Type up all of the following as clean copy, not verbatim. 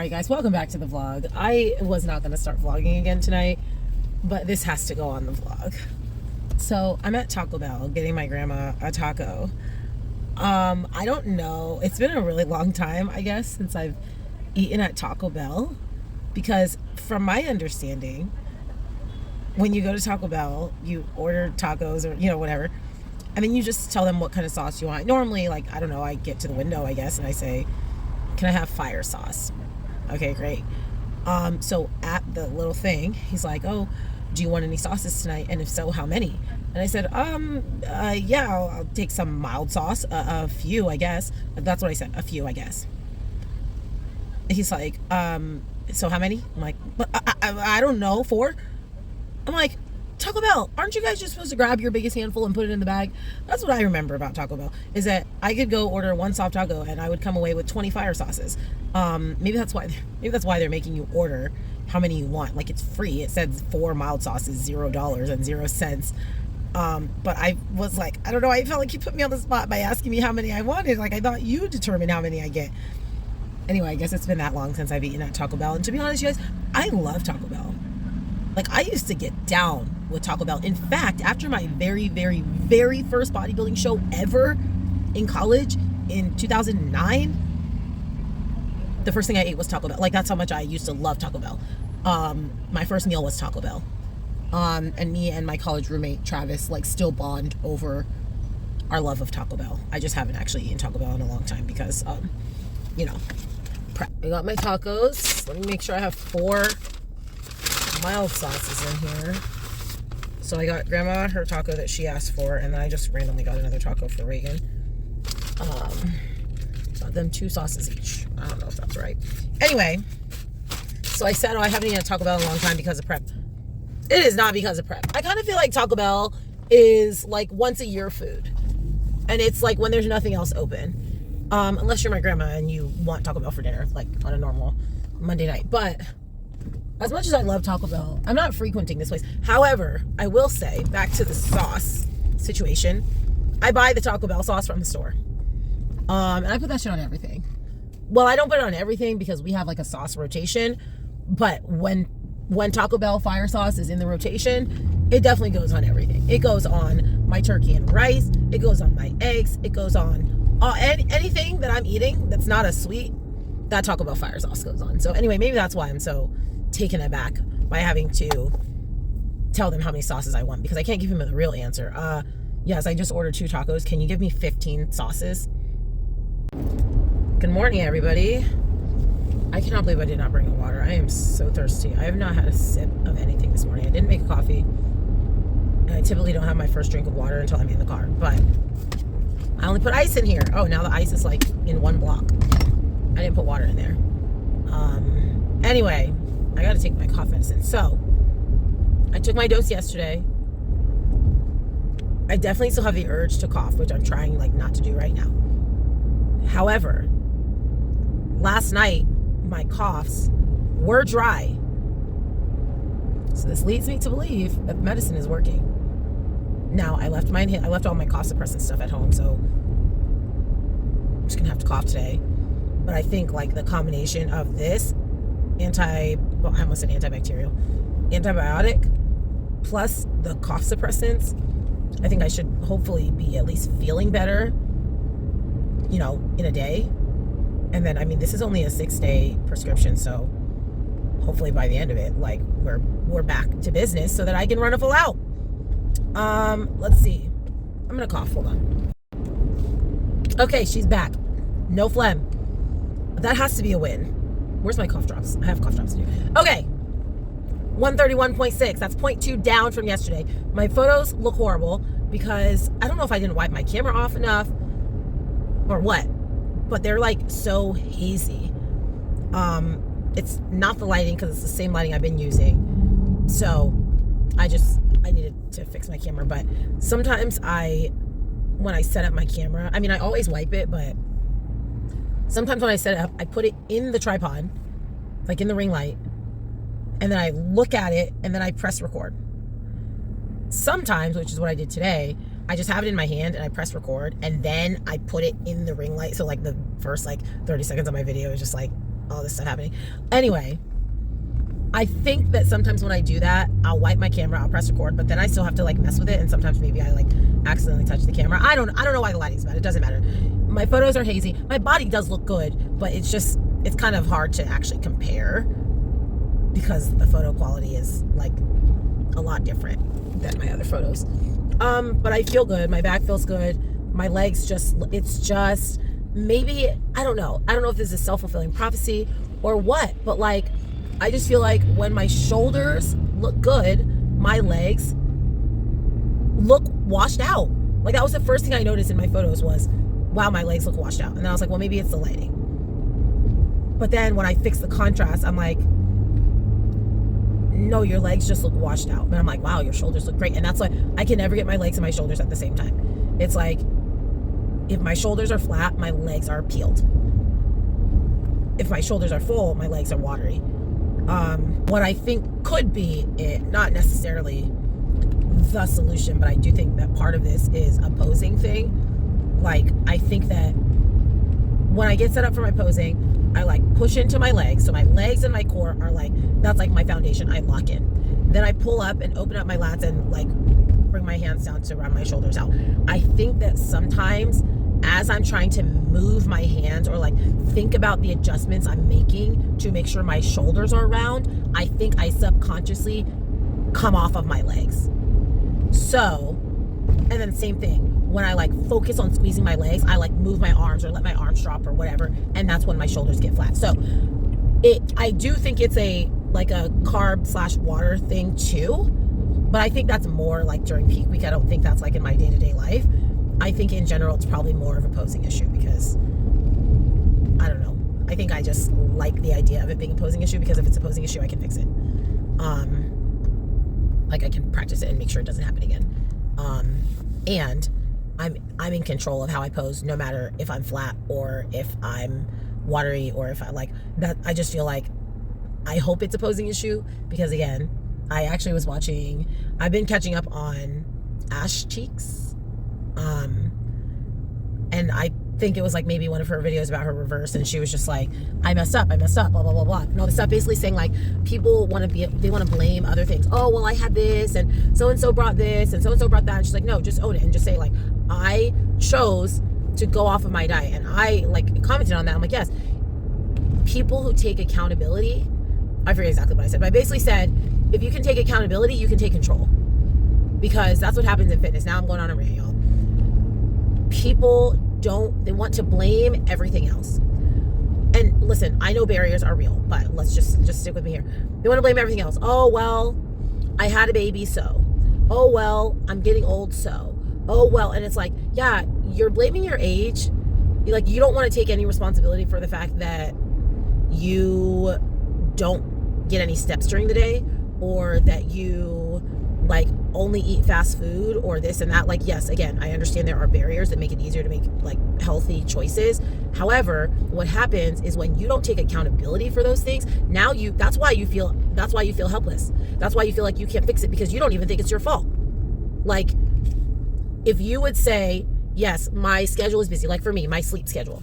Alright guys, welcome back to the vlog. I was not going to start vlogging again tonight, but this has to go on the vlog. So I'm at Taco Bell getting my grandma a taco. I don't know, it's been a really long time, I guess, since I've eaten at Taco Bell, because from my understanding, when you go to Taco Bell, you order tacos or, you know, whatever, and then you just tell them what kind of sauce you want. Normally, like, I don't know, I get to the window, I guess, and I say, can I have fire sauce? Okay, great. So at the little thing, he's like, oh, do you want any sauces tonight? And if so, how many? And I said, yeah, I'll take some mild sauce, a few, I guess. That's what I said, a few, I guess. He's like, so how many? I'm like, I don't know, 4? I'm like, Taco Bell, aren't you guys just supposed to grab your biggest handful and put it in the bag? That's what I remember about Taco Bell, is that I could go order one soft taco and I would come away with 20 fire sauces. Maybe that's why they're making you order how many you want. Like, it's free. It says 4 mild sauces, $0 and 0 cents. But I was like, I don't know, I felt like you put me on the spot by asking me how many I wanted. Like, I thought you determined how many I get. Anyway, I guess it's been that long since I've eaten at Taco Bell. And to be honest, you guys, I love Taco Bell. Like, I used to get down with Taco Bell. In fact, after my very, very, very first bodybuilding show ever in college in 2009, the first thing I ate was Taco Bell. Like, that's how much I used to love Taco Bell. My first meal was Taco Bell. And me and my college roommate, Travis, like, still bond over our love of Taco Bell. I just haven't actually eaten Taco Bell in a long time because, you know, prep. I got my tacos. Let me make sure I have 4 mild sauces in here. So I got Grandma her taco that she asked for, and then I just randomly got another taco for Reagan. Got them 2 sauces each. I don't know if that's right. Anyway, so I said, oh, I haven't eaten a Taco Bell in a long time because of prep. It is not because of prep. I kind of feel like Taco Bell is like once a year food, and it's like when there's nothing else open, unless you're my grandma and you want Taco Bell for dinner, like on a normal Monday night. But as much as I love Taco Bell, I'm not frequenting this place. However, I will say, back to the sauce situation, I buy the Taco Bell sauce from the store. And I put that shit on everything. Well, I don't put it on everything because we have like a sauce rotation, but when Taco Bell fire sauce is in the rotation, it definitely goes on everything. It goes on my turkey and rice, it goes on my eggs, it goes on anything that I'm eating that's not a sweet, that Taco Bell fire sauce goes on. So anyway, maybe that's why I'm so taken aback by having to tell them how many sauces I want, because I can't give them the real answer. Yes, I just ordered 2 tacos. Can you give me 15 sauces? Good morning, everybody. I cannot believe I did not bring a water. I am so thirsty. I have not had a sip of anything this morning. I didn't make a coffee, and I typically don't have my first drink of water until I'm in the car, but I only put ice in here. Oh, now the ice is like in one block. I didn't put water in there. Anyway, I gotta take my cough medicine. So I took my dose yesterday. I definitely still have the urge to cough, which I'm trying like not to do right now. However, last night my coughs were dry. So this leads me to believe that the medicine is working. Now, I left all my cough suppressant stuff at home, so I'm just gonna have to cough today. But I think like the combination of this I almost said antibacterial, antibiotic, plus the cough suppressants, I think I should hopefully be at least feeling better, you know, in a day. And then, I mean, this is only a 6-day prescription, so hopefully by the end of it, like, we're back to business so that I can run a full out. Let's see. I'm gonna cough. Hold on. Okay, she's back. No phlegm. That has to be a win. Where's my cough drops? I have cough drops to do. Okay. 131.6. That's 0.2 down from yesterday. My photos look horrible because I don't know if I didn't wipe my camera off enough or what, but they're like so hazy. It's not the lighting because it's the same lighting I've been using. So I needed to fix my camera. But sometimes when I set up my camera, I mean, I always wipe it, but sometimes when I set it up, I put it in the tripod, like in the ring light, and then I look at it, and then I press record. Sometimes, which is what I did today, I just have it in my hand, and I press record, and then I put it in the ring light, so like the first like 30 seconds of my video is just like all this stuff happening. Anyway, I think that sometimes when I do that, I'll wipe my camera, I'll press record, but then I still have to like mess with it, and sometimes maybe I like accidentally touch the camera. I don't know why the lighting's bad. It doesn't matter. My photos are hazy. My body does look good, but it's kind of hard to actually compare because the photo quality is like a lot different than my other photos. But I feel good. My back feels good. My legs it's just maybe, I don't know if this is self-fulfilling prophecy or what, but like I just feel like when my shoulders look good, my legs look washed out. Like that was the first thing I noticed in my photos was, wow, my legs look washed out. And then I was like, well, maybe it's the lighting. But then when I fix the contrast, I'm like, no, your legs just look washed out. And I'm like, wow, your shoulders look great. And that's why I can never get my legs and my shoulders at the same time. It's like, if my shoulders are flat, my legs are peeled. If my shoulders are full, my legs are watery. What I think could be it, not necessarily the solution, but I do think that part of this is a posing thing. Like, I think that when I get set up for my posing, I like push into my legs. So my legs and my core are like, that's like my foundation. I lock in. Then I pull up and open up my lats and like bring my hands down to round my shoulders out. I think that sometimes as I'm trying to move my hands or like think about the adjustments I'm making to make sure my shoulders are round, I think I subconsciously come off of my legs. So, and then same thing, when I like focus on squeezing my legs, I like move my arms or let my arms drop or whatever, and that's when my shoulders get flat. So I do think it's like a carb/water thing too, but I think that's more like during peak week. I don't think that's like in my day-to-day life. I think in general it's probably more of a posing issue because I don't know. I think I just like the idea of it being a posing issue because if it's a posing issue, I can fix it. Like I can practice it and make sure it doesn't happen again. And I'm in control of how I pose, no matter if I'm flat or if I'm watery or if I like that. I just feel like I hope it's a posing issue because again, I actually was watching. I've been catching up on Ash Cheeks. And I think it was like maybe one of her videos about her reverse, and she was just like, I messed up, blah, blah, blah, blah. And all this stuff basically saying like people they want to blame other things. Oh, well, I had this and so brought this and so brought that. And she's like, no, just own it and just say like, I chose to go off of my diet. And I like commented on that. I'm like, yes, people who take accountability, I forget exactly what I said, but I basically said, if you can take accountability, you can take control, because that's what happens in fitness. Now I'm going on a rant, y'all. People they want to blame everything else. And listen, I know barriers are real, but let's just stick with me here. They want to blame everything else. Oh, well, I had a baby, so. Oh, well, I'm getting old, so. Oh, well, and it's like, yeah, you're blaming your age. You don't want to take any responsibility for the fact that you don't get any steps during the day, or that you like only eat fast food or this and that. Like, yes, again, I understand there are barriers that make it easier to make like healthy choices. However, what happens is when you don't take accountability for those things, now that's why you feel helpless. That's why you feel like you can't fix it, because you don't even think it's your fault. Like, if you would say, yes, my schedule is busy, like for me, my sleep schedule.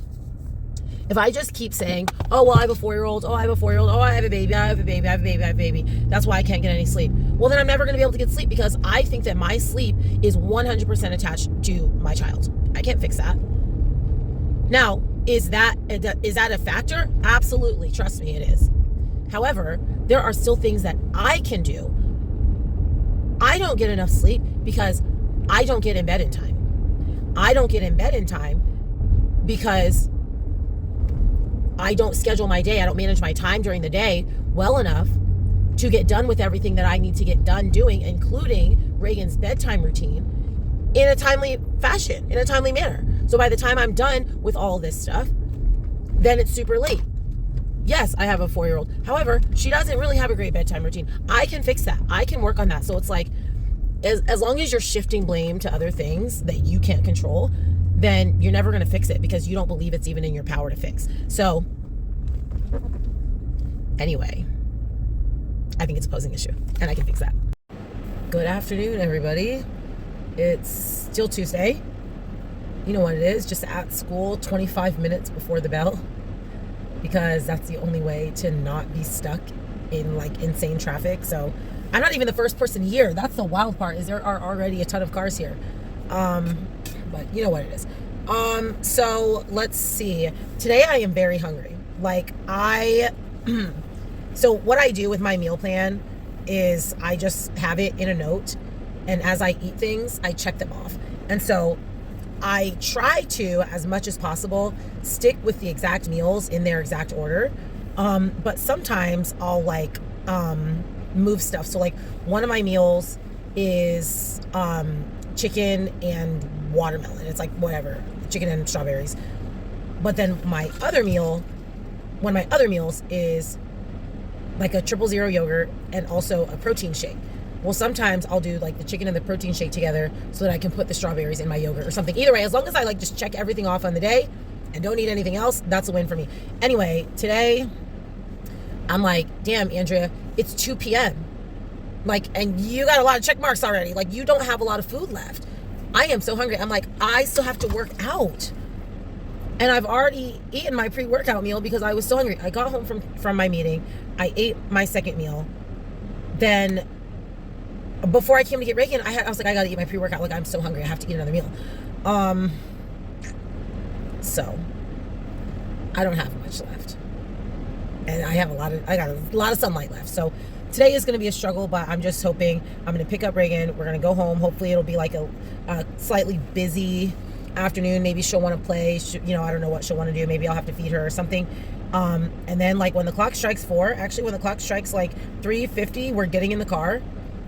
If I just keep saying, oh, well, I have a 4-year-old, oh, I have a 4-year-old, oh, I have a baby, that's why I can't get any sleep. Well, then I'm never going to be able to get sleep, because I think that my sleep is 100% attached to my child. I can't fix that. Now, is that a factor? Absolutely. Trust me, it is. However, there are still things that I can do. I don't get enough sleep because I don't get in bed in time. I don't get in bed in time because I don't schedule my day. I don't manage my time during the day well enough to get done with everything that I need to get done doing, including Reagan's bedtime routine, in a timely fashion, in a timely manner. So by the time I'm done with all this stuff, then it's super late. Yes, I have a 4-year-old. However, she doesn't really have a great bedtime routine. I can fix that. I can work on that. So it's like, as long as you're shifting blame to other things that you can't control, then you're never going to fix it, because you don't believe it's even in your power to fix. So anyway, I think it's a posing issue, and I can fix that. Good afternoon, everybody. It's still Tuesday. You know what it is, just at school 25 minutes before the bell. because that's the only way to not be stuck in like insane traffic. So I'm not even the first person here. That's the wild part, is there are already a ton of cars here. But you know what it is. So let's see. Today I am very hungry. Like so what I do with my meal plan is I just have it in a note, and as I eat things, I check them off. And so I try to, as much as possible, stick with the exact meals in their exact order. But sometimes I'll like move stuff. So like one of my meals is chicken and watermelon. It's like whatever, chicken and strawberries. But then one of my other meals is like a 000 yogurt and also a protein shake. Well, sometimes I'll do like the chicken and the protein shake together so that I can put the strawberries in my yogurt or something. Either way, as long as I like just check everything off on the day and don't eat anything else, that's a win for me. Anyway, today I'm like, damn, Andrea, it's 2 p.m. Like, and you got a lot of check marks already. Like, you don't have a lot of food left. I am so hungry. I'm like, I still have to work out. And I've already eaten my pre-workout meal because I was so hungry. I got home from my meeting. I ate my second meal. Then before I came to get Reagan, I was like, I gotta eat my pre-workout. Like, I'm so hungry. I have to eat another meal. So I don't have much left. And I got a lot of sunlight left. So today is going to be a struggle, but I'm just hoping I'm going to pick up Reagan. We're going to go home. Hopefully it'll be like a slightly busy afternoon. Maybe she'll want to play. I don't know what she'll want to do. Maybe I'll have to feed her or something. And then like when the clock strikes 4, actually when the clock strikes like 3:50, we're getting in the car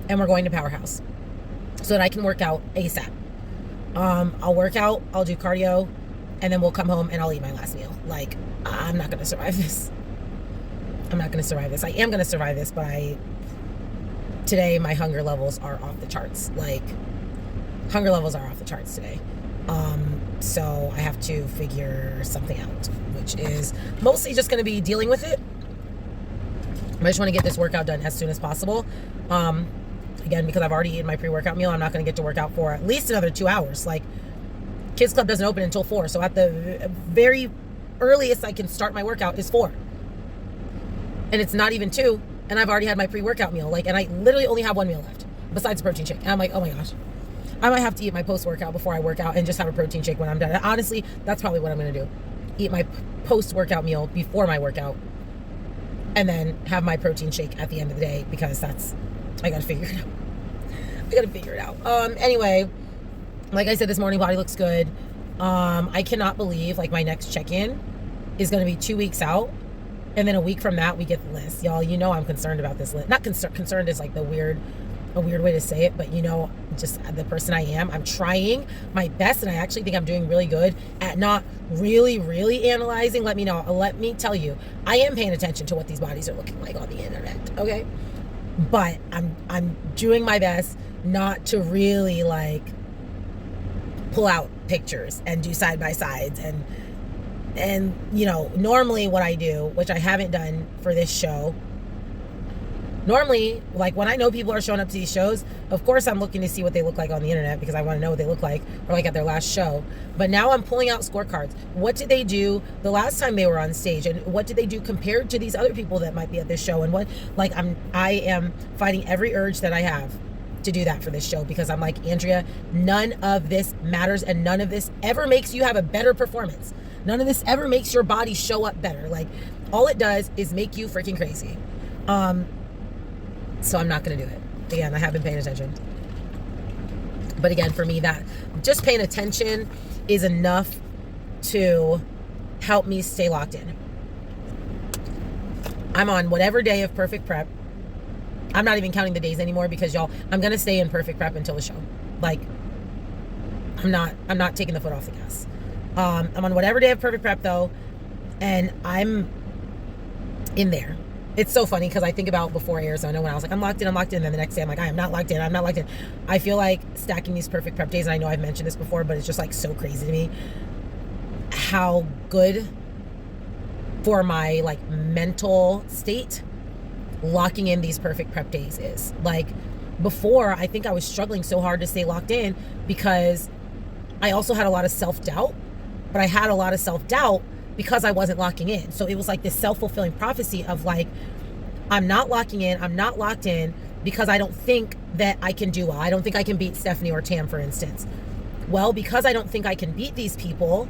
and we're going to Powerhouse so that I can work out ASAP. I'll work out, I'll do cardio, and then we'll come home and I'll eat my last meal. Like, I'm not going to survive this. I am going to survive this, but today my hunger levels are off the charts. Like, hunger levels are off the charts today. So I have to figure something out, which is mostly just going to be dealing with it. I just want to get this workout done as soon as possible. Again, because I've already eaten my pre-workout meal, I'm not going to get to work out for at least another 2 hours. Like, Kids Club doesn't open until 4. So at the very earliest I can start my workout is 4. And it's not even 2. And I've already had my pre-workout meal. Like, and I literally only have 1 meal left besides protein shake. And I'm like, oh my gosh, I might have to eat my post-workout before I work out and just have a protein shake when I'm done. And honestly, that's probably what I'm going to do. Eat my post-workout meal before my workout and then have my protein shake at the end of the day, because I got to figure it out. Anyway, like I said, this morning, body looks good. I cannot believe like my next check-in is going to be 2 weeks out. And then a week from that, we get the list. Y'all, I'm concerned about this list. Not concerned is like a weird way to say it, but just the person I am. I'm trying my best, and I actually think I'm doing really good at not really, really analyzing. Let me tell you, I am paying attention to what these bodies are looking like on the internet, okay? But I'm doing my best not to really like pull out pictures and do side by sides and normally what I do, which I haven't done for this show, normally, like when I know people are showing up to these shows, of course I'm looking to see what they look like on the internet because I want to know what they look like, or like at their last show. But now I'm pulling out scorecards. What did they do the last time they were on stage, and what did they do compared to these other people that might be at this show? And I am fighting every urge that I have to do that for this show, because I'm like, Andrea, none of this matters, and none of this ever makes you have a better performance. None of this ever makes your body show up better. Like, all it does is make you freaking crazy. So I'm not going to do it. Again, I have been paying attention. But again, for me, that just paying attention is enough to help me stay locked in. I'm on whatever day of perfect prep. I'm not even counting the days anymore, because y'all, I'm going to stay in perfect prep until the show. Like, I'm not taking the foot off the gas. I'm on whatever day of perfect prep though, and I'm in there. It's so funny because I think about before Arizona when I was like, I'm locked in, and then the next day I'm like, I am not locked in, I'm not locked in. I feel like stacking these perfect prep days, and I know I've mentioned this before, but it's just like so crazy to me how good for my like mental state locking in these perfect prep days is. Like, before, I think I was struggling so hard to stay locked in because I also had a lot of self-doubt. But I had a lot of self-doubt because I wasn't locking in. So it was like this self-fulfilling prophecy of like, I'm not locking in, I'm not locked in because I don't think that I can do well. I don't think I can beat Stephanie or Tam, for instance. Well, because I don't think I can beat these people,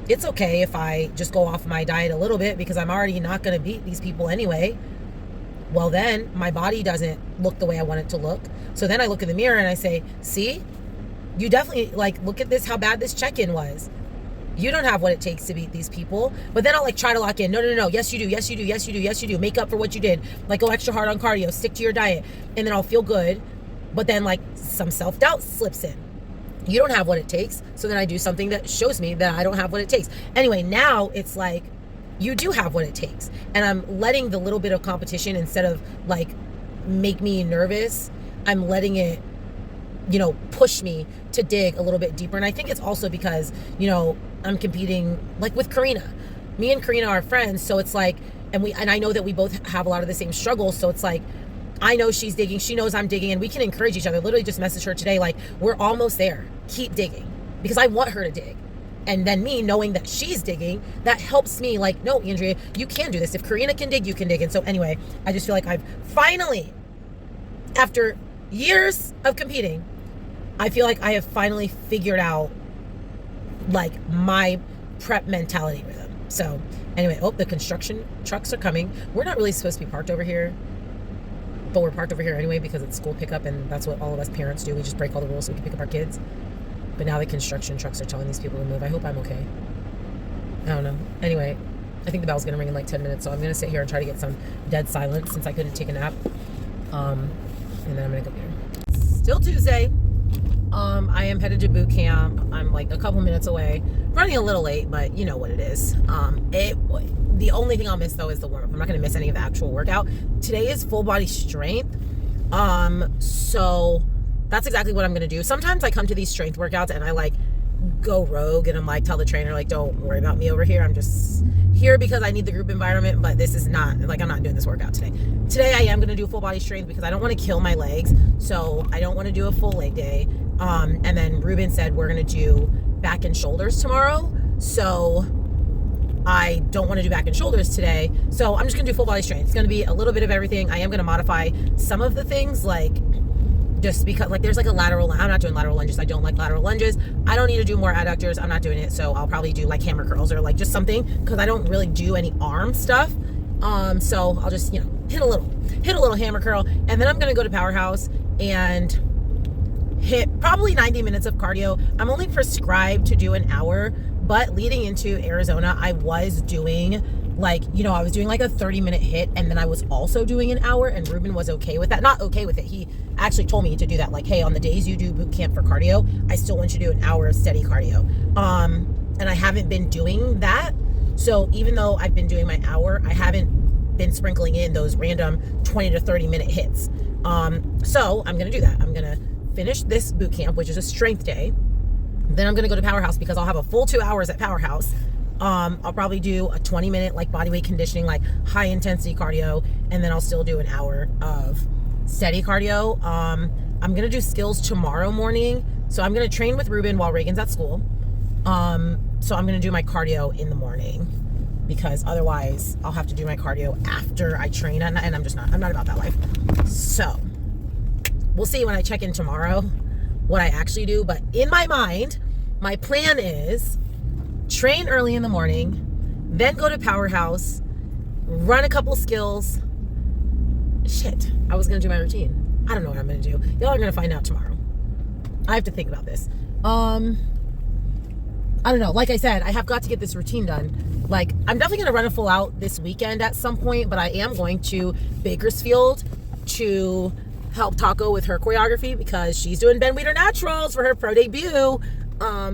it's okay if I just go off my diet a little bit because I'm already not going to beat these people anyway. Well, then my body doesn't look the way I want it to look. So then I look in the mirror and I say, see, you definitely, like, look at this, how bad this check-in was. You don't have what it takes to beat these people. But then I'll like try to lock in. No. Yes, you do. Yes, you do. Yes, you do. Yes, you do. Make up for what you did. Like, go extra hard on cardio. Stick to your diet. And then I'll feel good. But then like some self-doubt slips in. You don't have what it takes. So then I do something that shows me that I don't have what it takes. Anyway, now it's like, you do have what it takes. And I'm letting the little bit of competition, instead of like make me nervous, I'm letting it, you know, push me to dig a little bit deeper. And I think it's also because, you know, I'm competing like with Karina. Me and Karina are friends. So it's like, and I know that we both have a lot of the same struggles. So it's like, I know she's digging, she knows I'm digging, and we can encourage each other. Literally just messaged her today, like, we're almost there. Keep digging. Because I want her to dig. And then me knowing that she's digging, that helps me like, no, Andrea, you can do this. If Karina can dig, you can dig. And so anyway, I just feel like I've finally, after years of competing, I feel like I have finally figured out like my prep mentality rhythm. So anyway, the construction trucks are coming. We're not really supposed to be parked over here, but we're parked over here anyway because it's school pickup, and that's what all of us parents do. We just break all the rules so we can pick up our kids. But now the construction trucks are telling these people to move. I hope I'm okay. I don't know. Anyway, I think the bell's going to ring in like 10 minutes, so I'm going to sit here and try to get some dead silence since I couldn't take a nap. And then I'm going to go here. Still Tuesday. I am headed to boot camp. I'm like a couple minutes away. Running a little late, but you know what it is. The only thing I'll miss though is the warm-up. I'm not going to miss any of the actual workout. Today is full body strength. So that's exactly what I'm going to do. Sometimes I come to these strength workouts and I like go rogue and I'm like, tell the trainer, like, don't worry about me over here. I'm just here because I need the group environment, but this is not, like, I'm not doing this workout today. Today I am going to do full body strength because I don't want to kill my legs. So I don't want to do a full leg day. And then Ruben said we're going to do back and shoulders tomorrow. So I don't want to do back and shoulders today. So I'm just going to do full body strength. It's going to be a little bit of everything. I am going to modify some of the things, like, just because like there's like a lateral, I'm not doing lateral lunges. I don't like lateral lunges. I don't need to do more adductors. I'm not doing it. So I'll probably do like hammer curls or like just something, because I don't really do any arm stuff. So I'll just, you know, hit a little hammer curl, and then I'm going to go to Powerhouse and hit probably 90 minutes of cardio. I'm only prescribed to do an hour, but leading into Arizona, I was doing like, you know, I was doing like a 30-minute hit, and then I was also doing an hour, and Ruben was okay with that. Not okay with it. He actually told me to do that. Like, hey, on the days you do boot camp for cardio, I still want you to do an hour of steady cardio. And I haven't been doing that. So even though I've been doing my hour, I haven't been sprinkling in those random 20 to 30-minute hits. So I'm going to do that. I'm going to finish this boot camp, which is a strength day. Then I'm going to go to Powerhouse because I'll have a full 2 hours at Powerhouse. I'll probably do a 20-minute like body weight conditioning, like high intensity cardio, and then I'll still do an hour of steady cardio. I'm going to do skills tomorrow morning. So I'm going to train with Ruben while Reagan's at school. So I'm going to do my cardio in the morning, because otherwise I'll have to do my cardio after I train, and I'm not about that life. So we'll see when I check in tomorrow what I actually do. But in my mind, my plan is train early in the morning, then go to Powerhouse, run a couple skills. Shit, I was going to do my routine. I don't know what I'm going to do. Y'all are going to find out tomorrow. I have to think about this. I don't know. Like I said, I have got to get this routine done. Like, I'm definitely going to run a full out this weekend at some point, but I am going to Bakersfield to help Taco with her choreography because she's doing Ben Weider Naturals for her pro debut.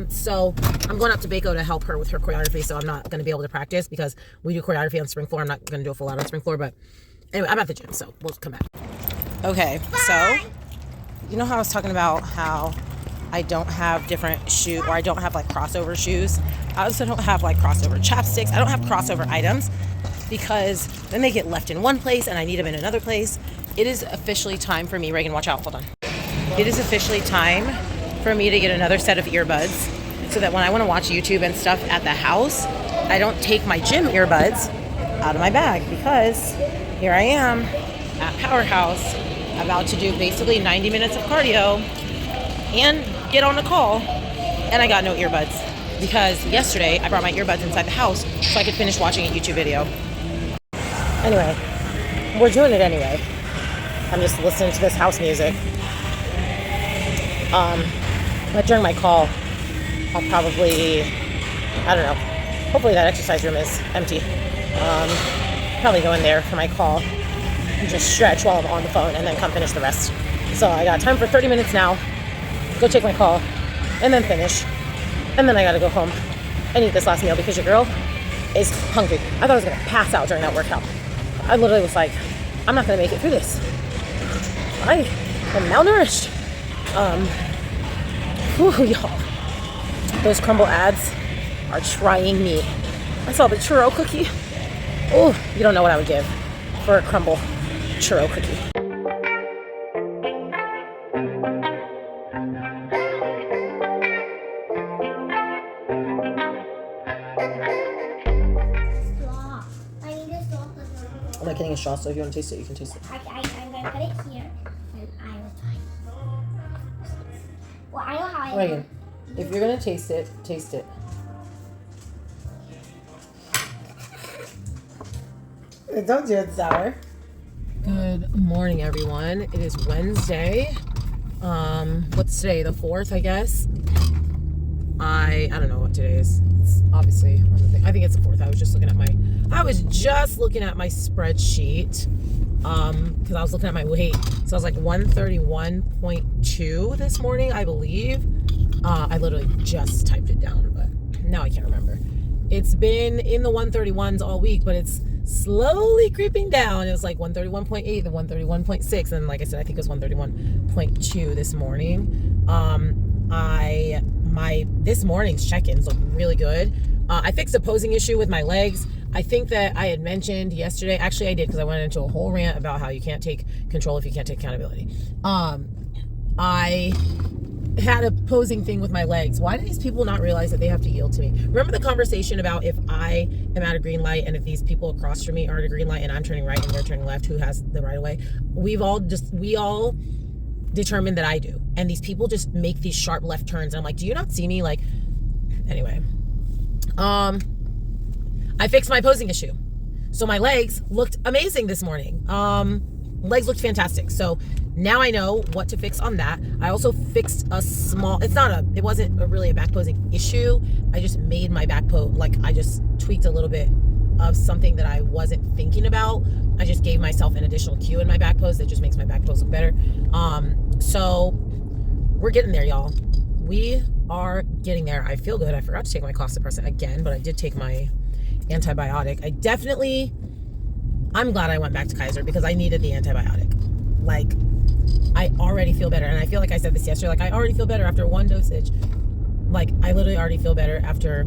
So I'm going up to Baco to help her with her choreography. So I'm not going to be able to practice because we do choreography on spring floor. I'm not going to do a full out on spring floor, but anyway, I'm at the gym, so we'll come back. Okay. So you know how I was talking about how I don't have different shoes, or I don't have like crossover shoes. I also don't have like crossover chapsticks. I don't have crossover items because then they get left in one place and I need them in another place. It is officially time for me. Reagan, watch out. Hold on. It is officially time for me to get another set of earbuds so that when I want to watch YouTube and stuff at the house, I don't take my gym earbuds out of my bag because here I am at Powerhouse about to do basically 90 minutes of cardio and get on a call, and I got no earbuds because yesterday I brought my earbuds inside the house so I could finish watching a YouTube video. Anyway, we're doing it anyway. I'm just listening to this house music. But during my call, I'll probably, I don't know, hopefully that exercise room is empty. Probably go in there for my call and just stretch while I'm on the phone and then come finish the rest. So I got time for 30 minutes now, go take my call, and then finish. And then I gotta go home and eat this last meal because your girl is hungry. I thought I was gonna pass out during that workout. I literally was like, I'm not gonna make it through this. I am malnourished. Y'all. Those crumble ads are trying me. I saw the churro cookie. Oh, you don't know what I would give for a crumble churro cookie. Straw. I need a straw. I'm not getting a straw, so if you want to taste it, you can taste it. I'm going to put it here. And I will try. Well, I know how I Reagan, if you're going to taste it, taste it. Don't do it sour. Good morning, everyone. It is Wednesday. What's today? The 4th, I guess. I don't know what today is. It's obviously on the thing. I think it's the 4th. I was just looking at my spreadsheet. Because I was looking at my weight. So I was like 131.2 this morning, I believe. I literally just typed it down, but now I can't remember. It's been in the 131s all week, but it's slowly creeping down. It was like 131.8, then 131.6, and like I said, I think it was 131.2 this morning. This morning's check-ins look really good. I fixed a posing issue with my legs. I think that I had mentioned yesterday, actually I did, because I went into a whole rant about how you can't take control if you can't take accountability. I had a posing thing with my legs. Why do these people not realize that they have to yield to me? Remember the conversation about if I am at a green light and if these people across from me are at a green light and I'm turning right and they're turning left, who has the right of way? We all determined that I do. And these people just make these sharp left turns. And I'm like, do you not see me? Like, anyway. I fixed my posing issue. So my legs looked amazing this morning. Legs looked fantastic. So now I know what to fix on that. I also fixed it wasn't really a back posing issue. I just made my back pose, I just tweaked a little bit of something that I wasn't thinking about. I just gave myself an additional cue in my back pose that just makes my back pose look better. So we're getting there, y'all. We are getting there. I feel good. I forgot to take my cough suppressant again, but I did take my antibiotic. I'm glad I went back to Kaiser because I needed the antibiotic. I already feel better. And I feel like I said this yesterday, I already feel better after one dosage. I literally already feel better after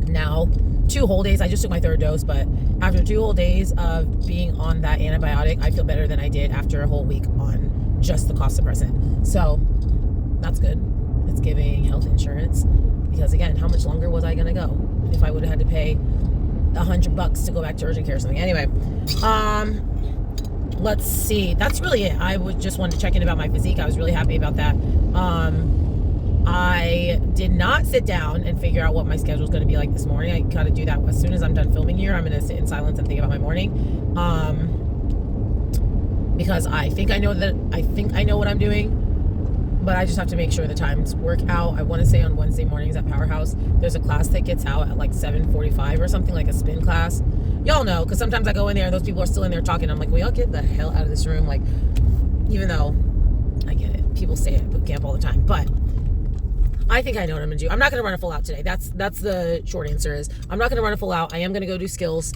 now 2 whole days. I just took my 3rd dose, but after 2 whole days of being on that antibiotic, I feel better than I did after a whole week on just the cough suppressant. So that's good. It's giving health insurance because, again, how much longer was I going to go if I would have had to pay $100 to go back to urgent care or something? Anyway, let's see. That's really it. I would just want to check in about my physique. I was really happy about that. I did not sit down and figure out what my schedule is going to be like this morning. I got to do that as soon as I'm done filming here. I'm going to sit in silence and think about my morning. Because I think I know what I'm doing, but I just have to make sure the times work out. I want to say on Wednesday mornings at Powerhouse, there's a class that gets out at 7:45 or something, like a spin class. Y'all know, because sometimes I go in there and those people are still in there talking. I'm like, will y'all get the hell out of this room? Even though I get it. People say it at boot camp all the time, but I think I know what I'm going to do. I'm not going to run a full out today. That's the short answer is I'm not going to run a full out. I am going to go do skills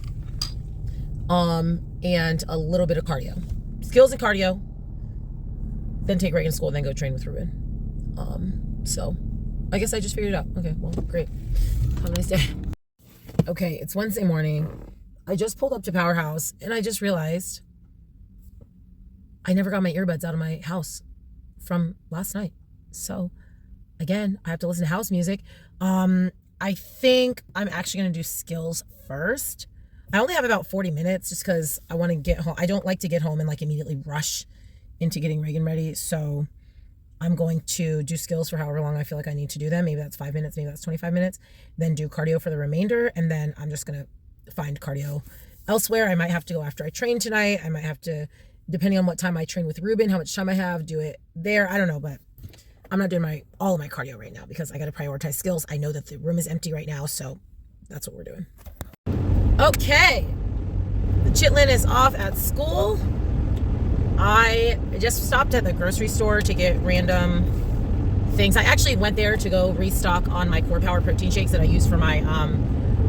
and a little bit of cardio. Skills and cardio, then take Reagan to school, then go train with Ruben. So I guess I just figured it out. Okay, well, great. Have a nice day. Okay, it's Wednesday morning. I just pulled up to Powerhouse and I just realized I never got my earbuds out of my house from last night. So again, I have to listen to house music. I think I'm actually going to do skills first. I only have about 40 minutes just because I want to get home. I don't like to get home and like immediately rush into getting Reagan ready. So I'm going to do skills for however long I feel like I need to do them. Maybe that's 5 minutes, maybe that's 25 minutes. Then do cardio for the remainder. And then I'm just going to find cardio elsewhere. I might have to go after I train tonight. I might have to, depending on what time I train with Ruben, how much time I have, do it there. I don't know, but I'm not doing all of my cardio right now because I got to prioritize skills. I know that the room is empty right now, so that's what we're doing. Okay, the chitlin is off at school. I just stopped at the grocery store to get random things. I actually went there to go restock on my Core Power protein shakes that I use for my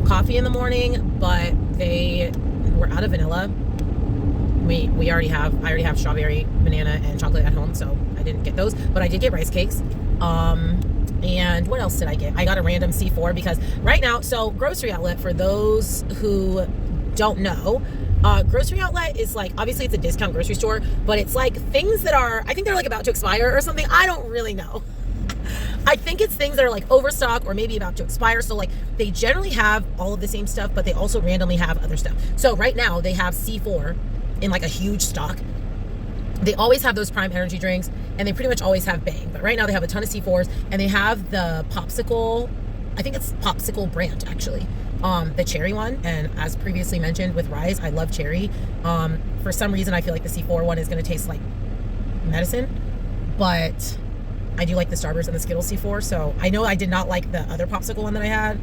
coffee in the morning, but they were out of vanilla. I already have strawberry, banana, and chocolate at home, so I didn't get those, but I did get rice cakes. And what else did I get? I got a random C4 because right now, so grocery outlet, for those who don't know, grocery outlet is like, obviously it's a discount grocery store, but it's like things that are, I think they're like about to expire or something. I don't really know. I think it's things that are like overstock or maybe about to expire. So like they generally have all of the same stuff, but they also randomly have other stuff. So right now they have C4 in like a huge stock. They always have those Prime energy drinks, and they pretty much always have Bang. But right now they have a ton of C4s, and they have the Popsicle, I think it's Popsicle brand actually, the cherry one. And as previously mentioned with Rise, I love cherry. For some reason, I feel like the C4 one is going to taste like medicine, but I do like the Starburst and the Skittles C4. So I know I did not like the other Popsicle one that I had,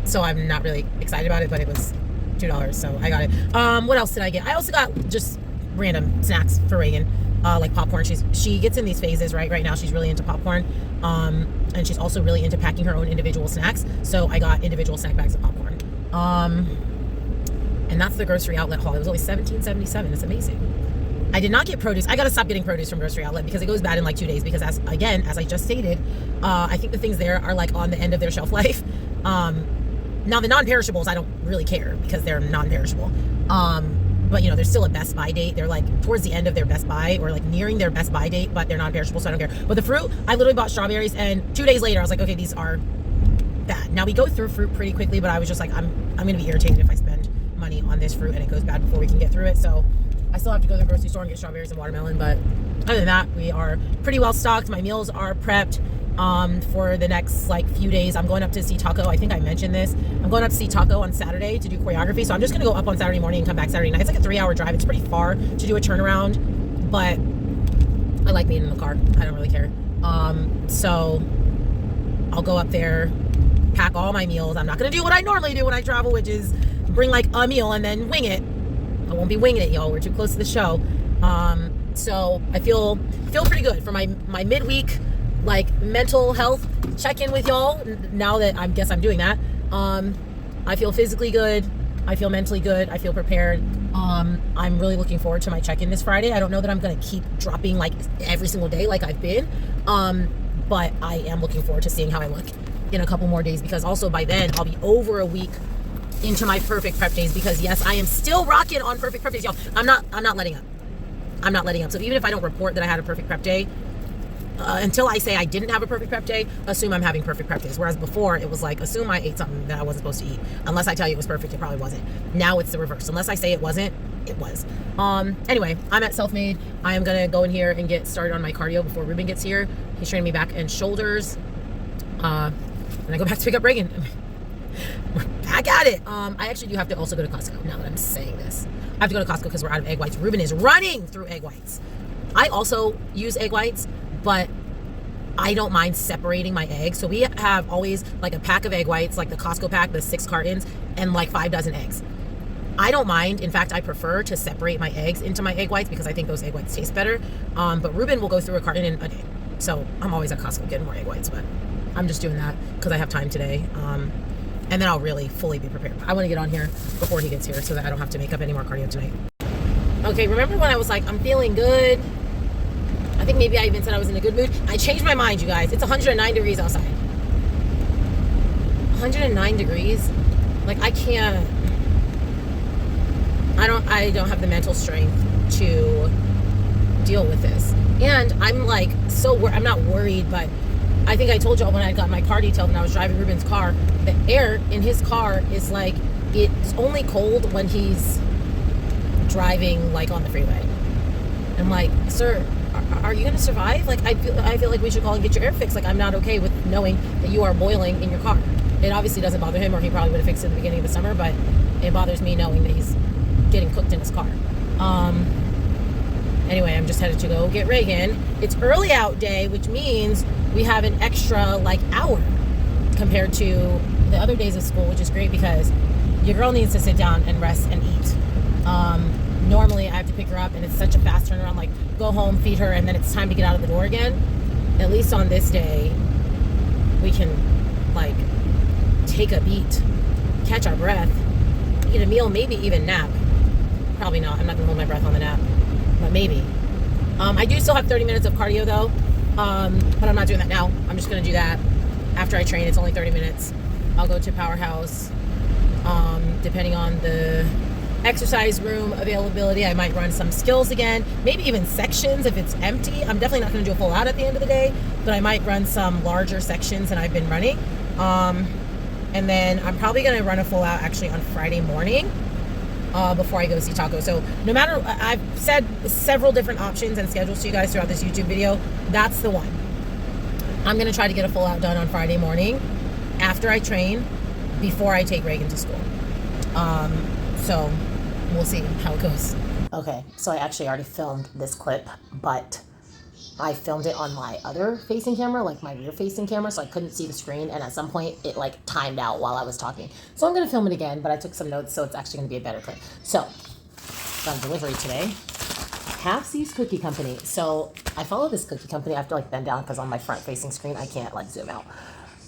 so I'm not really excited about it, but it was $2, so I got it. What else did I get? I also got just random snacks for Reagan, like popcorn. She gets in these phases, right now she's really into popcorn, and she's also really into packing her own individual snacks, so I got individual snack bags of popcorn. And that's the grocery outlet haul. It was only $17.77. It's amazing. I did not get produce. I gotta stop getting produce from grocery outlet because it goes bad in like 2 days, because as I just stated, I think the things there are like on the end of their shelf life. Now the non-perishables, I don't really care because they're non-perishable. But you know, there's still a best buy date. They're like towards the end of their best buy or like nearing their best buy date, but they're non-perishable, so I don't care. But the fruit, I literally bought strawberries, and 2 days later I was like, okay, these are bad. Now we go through fruit pretty quickly, but I was just like, I'm gonna be irritated if I spend money on this fruit and it goes bad before we can get through it. So I still have to go to the grocery store and get strawberries and watermelon, but other than that, we are pretty well stocked. My meals are prepped for the next like few days. I'm going up to see Taco. I think I mentioned this. I'm going up to see Taco on Saturday to do choreography. So I'm just going to go up on Saturday morning and come back Saturday night. It's like a 3-hour drive. It's pretty far to do a turnaround, but I like being in the car. I don't really care. So I'll go up there, pack all my meals. I'm not going to do what I normally do when I travel, which is bring like a meal and then wing it. I won't be winging it, y'all. We're too close to the show. So I feel pretty good for my midweek like mental health check-in with y'all. Now that I guess I'm doing that, I feel physically good, I feel mentally good, I feel prepared. I'm really looking forward to my check-in this Friday. I don't know that I'm gonna keep dropping like every single day like I've been, but I am looking forward to seeing how I look in a couple more days, because also by then I'll be over a week into my perfect prep days, because yes, I am still rocking on perfect prep days, y'all. I'm not letting up. I'm not letting up. So even if I don't report that I had a perfect prep day, until I say I didn't have a perfect prep day, assume I'm having perfect prep days. Whereas before it was like, assume I ate something that I wasn't supposed to eat. Unless I tell you it was perfect, it probably wasn't. Now it's the reverse. Unless I say it wasn't, it was. Anyway, I'm at Selfmade. I am gonna go in here and get started on my cardio before Ruben gets here. He's training me back and shoulders. And I go back to pick up Reagan. We're back at it. I actually do have to also go to Costco now that I'm saying this. I have to go to Costco because we're out of egg whites. Ruben is running through egg whites. I also use egg whites, but I don't mind separating my eggs. So we have always like a pack of egg whites, like the Costco pack, the 6 cartons, and like 5 dozen eggs. I don't mind. In fact, I prefer to separate my eggs into my egg whites because I think those egg whites taste better. But Ruben will go through a carton in a day. So I'm always at Costco getting more egg whites, but I'm just doing that because I have time today. And then I'll really fully be prepared. I want to get on here before he gets here so that I don't have to make up any more cardio tonight. Okay, remember when I was like, I'm feeling good? I think maybe I even said I was in a good mood. I changed my mind, you guys. It's 109 degrees outside. 109 degrees? Like I can't, I don't have the mental strength to deal with this. And I'm like, I'm not worried, but I think I told y'all when I got my car detailed and I was driving Ruben's car, the air in his car is like, it's only cold when he's driving like on the freeway. I'm like, sir, are you gonna survive? Like, I feel like we should call and get your air fixed. Like, I'm not okay with knowing that you are boiling in your car. It obviously doesn't bother him, or he probably would have fixed it at the beginning of the summer, but it bothers me knowing that he's getting cooked in his car. Anyway, I'm just headed to go get Reagan. It's early out day, which means we have an extra like hour compared to the other days of school, which is great because your girl needs to sit down and rest and eat. Normally I have to pick her up and it's such a fast turnaround, like go home, feed her, and then it's time to get out of the door again. At least on this day, we can like take a beat, catch our breath, eat a meal, maybe even nap. Probably not. I'm not gonna hold my breath on the nap, but maybe. I do still have 30 minutes of cardio though, but I'm not doing that now. I'm just gonna do that after I train. It's only 30 minutes. I'll go to Powerhouse. Depending on the exercise room availability, I might run some skills again, maybe even sections if it's empty. I'm definitely not going to do a full out at the end of the day, but I might run some larger sections than I've been running. And then I'm probably going to run a full out actually on Friday morning before I go see Taco. So no matter, I've said several different options and schedules to you guys throughout this YouTube video. That's the one. I'm going to try to get a full out done on Friday morning after I train, before I take Reagan to school. So we'll see how it goes. Okay, so I actually already filmed this clip, but I filmed it on my other facing camera, like my rear facing camera, so I couldn't see the screen, and at some point it like timed out while I was talking. So I'm gonna film it again, but I took some notes, so it's actually gonna be a better clip. So, got a delivery today. Half C's Cookie Company. So I follow this cookie company. I have to like bend down because on my front facing screen I can't like zoom out.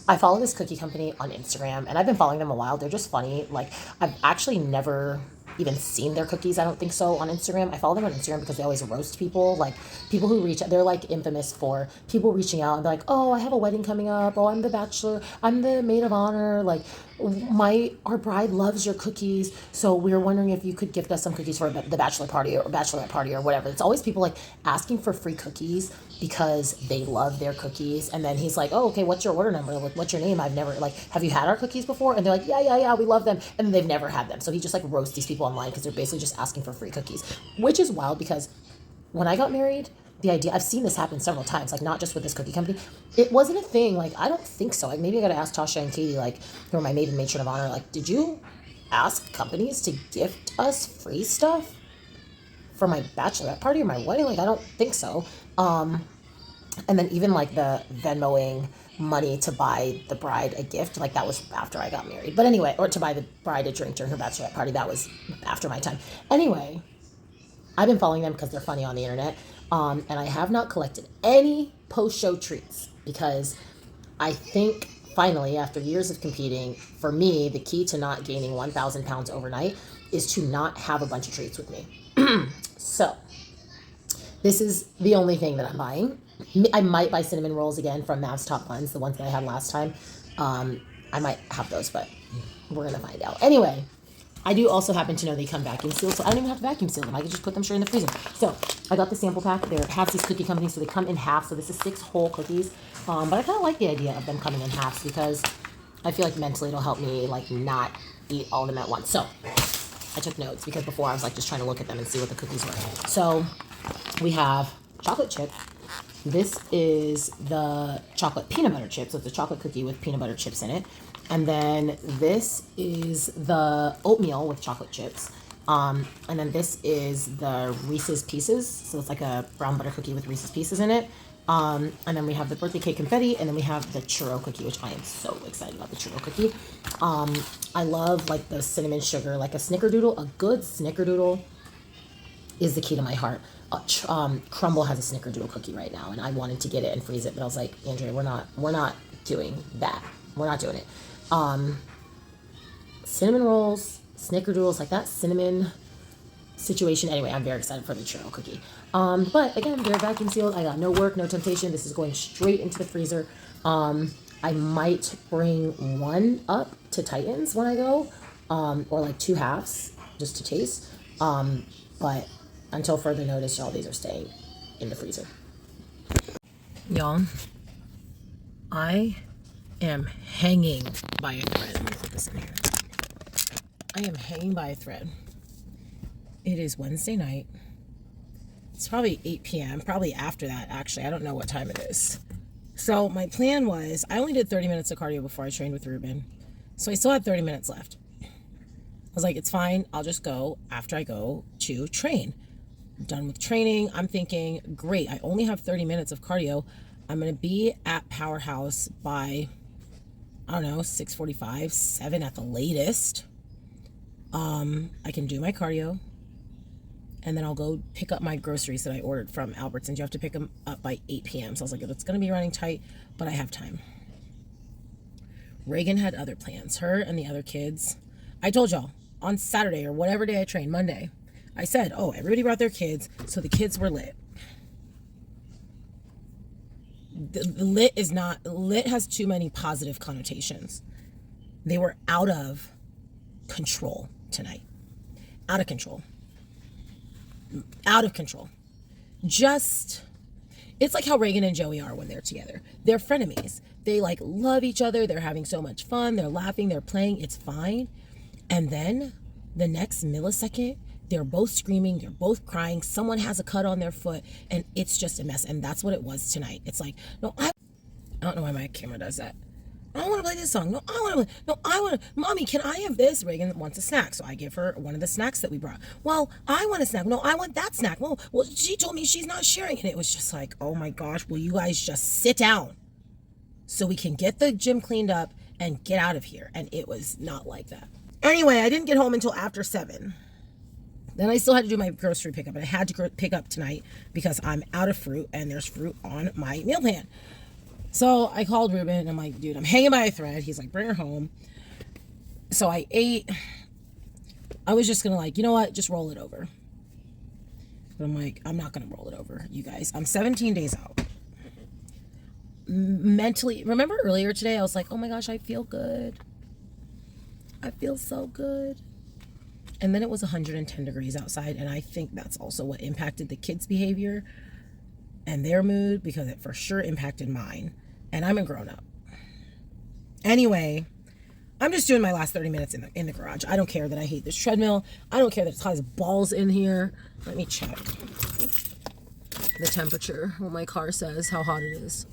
I follow this cookie company on Instagram, and I've been following them a while. They're just funny. Like, I've actually never even seen their cookies, I don't think so, on Instagram. I follow them on Instagram because they always roast people. Like, people who reach out, they're like infamous for people reaching out and be like, oh, I have a wedding coming up. Oh, I'm the bachelor. I'm the maid of honor. Like, our bride loves your cookies, so we were wondering if you could gift us some cookies for the bachelor party or bachelorette party or whatever. It's always people like asking for free cookies because they love their cookies. And then he's like, oh, okay, what's your order number? Like, what's your name? I've never, like, have you had our cookies before? And they're like, yeah, we love them. And they've never had them. So he just like roasts these people online because they're basically just asking for free cookies, which is wild because when I got married, the idea, I've seen this happen several times, like not just with this cookie company. It wasn't a thing. Like, I don't think so. Like, maybe I got to ask Tasha and Katie, like, who are my maid and matron of honor, like, did you ask companies to gift us free stuff for my bachelorette party or my wedding? Like, I don't think so. And then even like the Venmoing money to buy the bride a gift, like that was after I got married. But anyway, or to buy the bride a drink during her bachelorette party, that was after my time. Anyway, I've been following them because they're funny on the internet. And I have not collected any post-show treats because I think finally, after years of competing, for me, the key to not gaining 1,000 pounds overnight is to not have a bunch of treats with me. So this is the only thing that I'm buying. I might buy cinnamon rolls again from Mav's Top Buns, the ones that I had last time. I might have those, but we're going to find out. Anyway, I do also happen to know they come vacuum sealed, so I don't even have to vacuum seal them. I can just put them straight in the freezer. So I got the sample pack. They're Half C's Cookie Company, so they come in half. So this is 6 whole cookies. But I kind of like the idea of them coming in halves because I feel like mentally it'll help me like not eat all of them at once. So I took notes because before I was like just trying to look at them and see what the cookies were. So we have chocolate chip. This is the chocolate peanut butter chip. So it's a chocolate cookie with peanut butter chips in it. And then this is the oatmeal with chocolate chips. And then this is the Reese's Pieces. So it's like a brown butter cookie with Reese's Pieces in it. And then we have the birthday cake confetti, and then we have the churro cookie, which I am so excited about the churro cookie. I love like the cinnamon sugar, like a snickerdoodle. A good snickerdoodle is the key to my heart. Crumble has a snickerdoodle cookie right now, and I wanted to get it and freeze it, but I was like, Andrea, we're not doing that. We're not doing it. Cinnamon rolls, snickerdoodles, like that cinnamon situation. Anyway, I'm very excited for the churro cookie. But again, they're vacuum sealed. I got no work, no temptation. This is going straight into the freezer. I might bring one up to Titans when I go, or like 2 halves just to taste. But until further notice, y'all, these are staying in the freezer. Y'all, I am hanging by a thread. Let me put this in here. I am hanging by a thread. It is Wednesday night. It's probably 8 p.m. Probably after that, actually. I don't know what time it is. So my plan was, I only did 30 minutes of cardio before I trained with Ruben. So I still had 30 minutes left. I was like, it's fine. I'll just go after I go to train. I'm done with training. I'm thinking, great. I only have 30 minutes of cardio. I'm going to be at Powerhouse by, I don't know, 6:45, 7 at the latest. I can do my cardio. And then I'll go pick up my groceries that I ordered from Albertsons. You have to pick them up by 8 p.m. So I was like, it's going to be running tight, but I have time. Reagan had other plans. Her and the other kids. I told y'all, on Saturday or whatever day I trained, Monday, I said, oh, everybody brought their kids, so the kids were lit. Lit has too many positive connotations. They were out of control tonight. Out of control. Out of control. It's like how Reagan and Joey are when they're together. They're frenemies. They like love each other. They're having so much fun. They're laughing. They're playing. It's fine. And then the next millisecond, they're both screaming. They're both crying. Someone has a cut on their foot and it's just a mess. And that's what it was tonight. It's like, no, I don't know why my camera does that. I don't want to play this song. Mommy, can I have this? Reagan wants a snack. So I give her one of the snacks that we brought. Well, I want a snack. No, I want that snack. Well, she told me she's not sharing. And it was just like, oh my gosh, will you guys just sit down so we can get the gym cleaned up and get out of here? And it was not like that. Anyway, I didn't get home until after 7. Then I still had to do my grocery pickup. And I had to pick up tonight because I'm out of fruit and there's fruit on my meal plan. So I called Ruben and I'm like, dude, I'm hanging by a thread. He's like, bring her home. So I ate. I was just going to like, you know what? Just roll it over. But I'm like, I'm not going to roll it over, you guys. I'm 17 days out. Mentally, remember earlier today, I was like, oh my gosh, I feel good. I feel so good. And then it was 110 degrees outside. And I think that's also what impacted the kids' behavior and their mood, because it for sure impacted mine. And I'm a grown-up. Anyway, I'm just doing my last 30 minutes in the garage. I don't care that I hate this treadmill. I don't care that it has balls in here. Let me check the temperature, what my car says, how hot it is.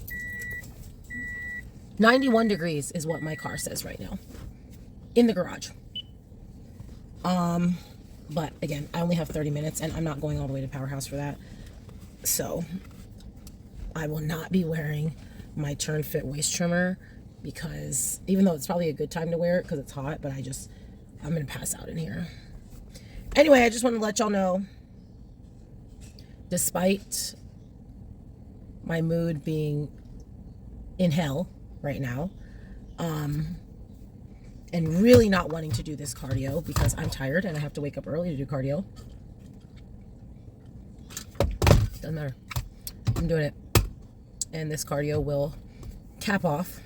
91 degrees is what my car says right now in the garage. But again, I only have 30 minutes and I'm not going all the way to Powerhouse for that. So I will not be wearing my Turn Fit waist trimmer, because even though it's probably a good time to wear it because it's hot, but I'm going to pass out in here. Anyway, I just want to let y'all know, despite my mood being in hell right now, and really not wanting to do this cardio because I'm tired and I have to wake up early to do cardio. Doesn't matter. I'm doing it. And this cardio will cap off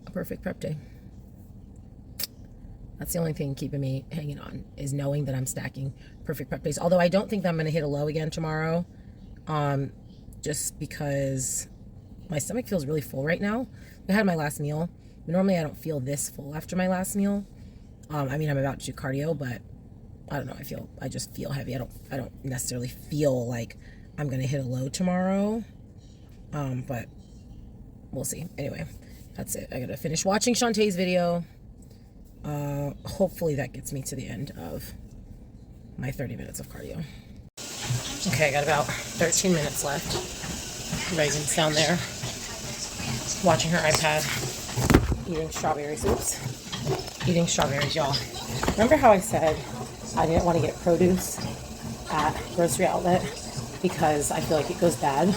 a perfect prep day. That's the only thing keeping me hanging on, is knowing that I'm stacking perfect prep days. Although I don't think that I'm going to hit a low again tomorrow, just because my stomach feels really full right now. I had my last meal. Normally I don't feel this full after my last meal. I mean, I'm about to do cardio, but I don't know. I just feel heavy. I don't necessarily feel like I'm going to hit a low tomorrow. But we'll see. Anyway, that's it. I got to finish watching Shantae's video. Hopefully that gets me to the end of my 30 minutes of cardio. Okay, I got about 13 minutes left. Reagan's down there watching her iPad, eating strawberry soups. Eating strawberries, y'all. Remember how I said I didn't want to get produce at grocery outlet because I feel like it goes bad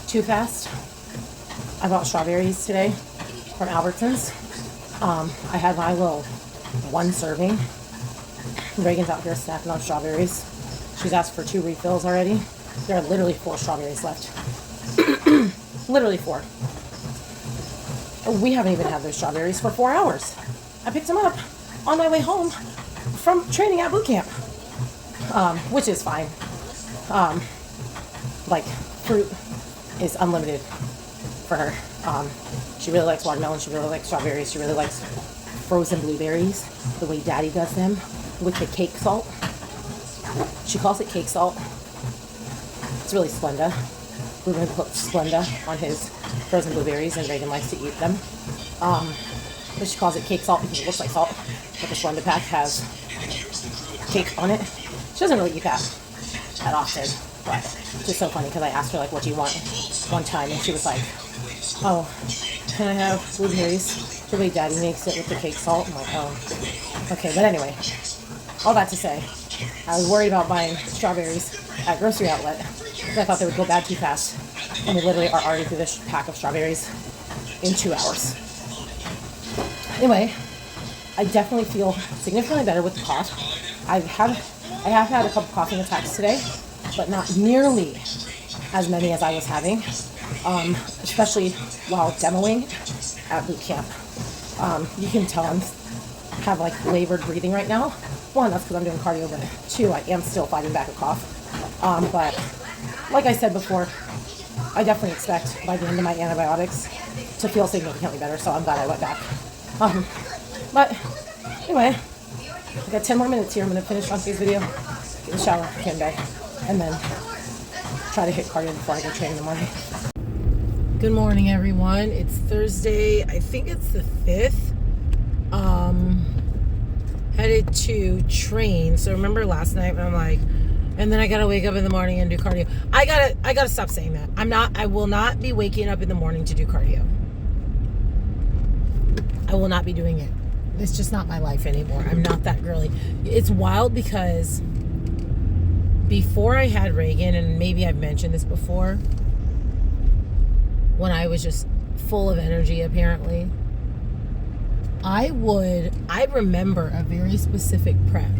too fast? I bought strawberries today from Albertsons. I had my little one serving. Reagan's out here snacking on strawberries. She's asked for 2 refills already. There are literally 4 strawberries left. Literally 4. We haven't even had those strawberries for 4 hours. I picked them up on my way home from training at boot camp, which is fine. Like, fruit is unlimited for her. She really likes watermelon. She really likes strawberries. She really likes frozen blueberries, the way Daddy does them with the cake salt. She calls it cake salt. It's really Splenda. Ruben puts Splenda on his frozen blueberries, and Reagan likes to eat them. But she calls it cake salt because it looks like salt. But the Splenda pack has cake on it. She doesn't really eat that often, but it's just so funny because I asked her, like, what do you want one time, and she was like, oh, can I have blueberries the way Daddy makes it with the cake salt? I'm like, oh, okay. But anyway, all that to say, I was worried about buying strawberries at grocery outlet because I thought they would go bad too fast, and we literally are already through this pack of strawberries in 2 hours. Anyway, I definitely feel significantly better with the cough. I have had a couple coughing attacks today, but not nearly as many as I was having, especially while demoing at boot camp. You can tell I have like labored breathing right now. One, that's because I'm doing cardio, but two, I am still fighting back a cough. But like I said before, I definitely expect by the end of my antibiotics to feel significantly better, so I'm glad I went back. But anyway, I got 10 more minutes here. I'm going to finish Shanti's video, get in the shower, get in bed, and then try to hit cardio before I go train in the morning. Good morning, everyone. It's Thursday. I think it's the 5th. Headed to train. So remember last night when I'm like, and then I gotta wake up in the morning and do cardio. I gotta stop saying that. I will not be waking up in the morning to do cardio. I will not be doing it. It's just not my life anymore. I'm not that girly. It's wild because before I had Reagan, and maybe I've mentioned this before, when I was just full of energy apparently, I remember a very specific prep.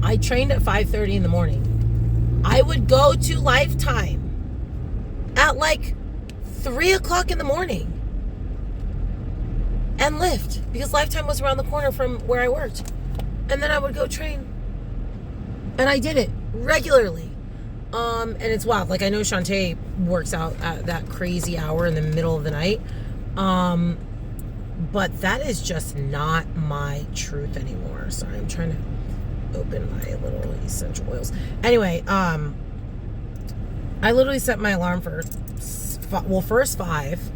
I trained at 5:30 in the morning. I would go to Lifetime at like 3 o'clock in the morning and lift because Lifetime was around the corner from where I worked. And then I would go train. And I did it regularly. And it's wild. Like, I know Shantae works out at that crazy hour in the middle of the night. But that is just not my truth anymore. Sorry, I'm trying to open my little essential oils. Anyway, I literally set my alarm for, first 5,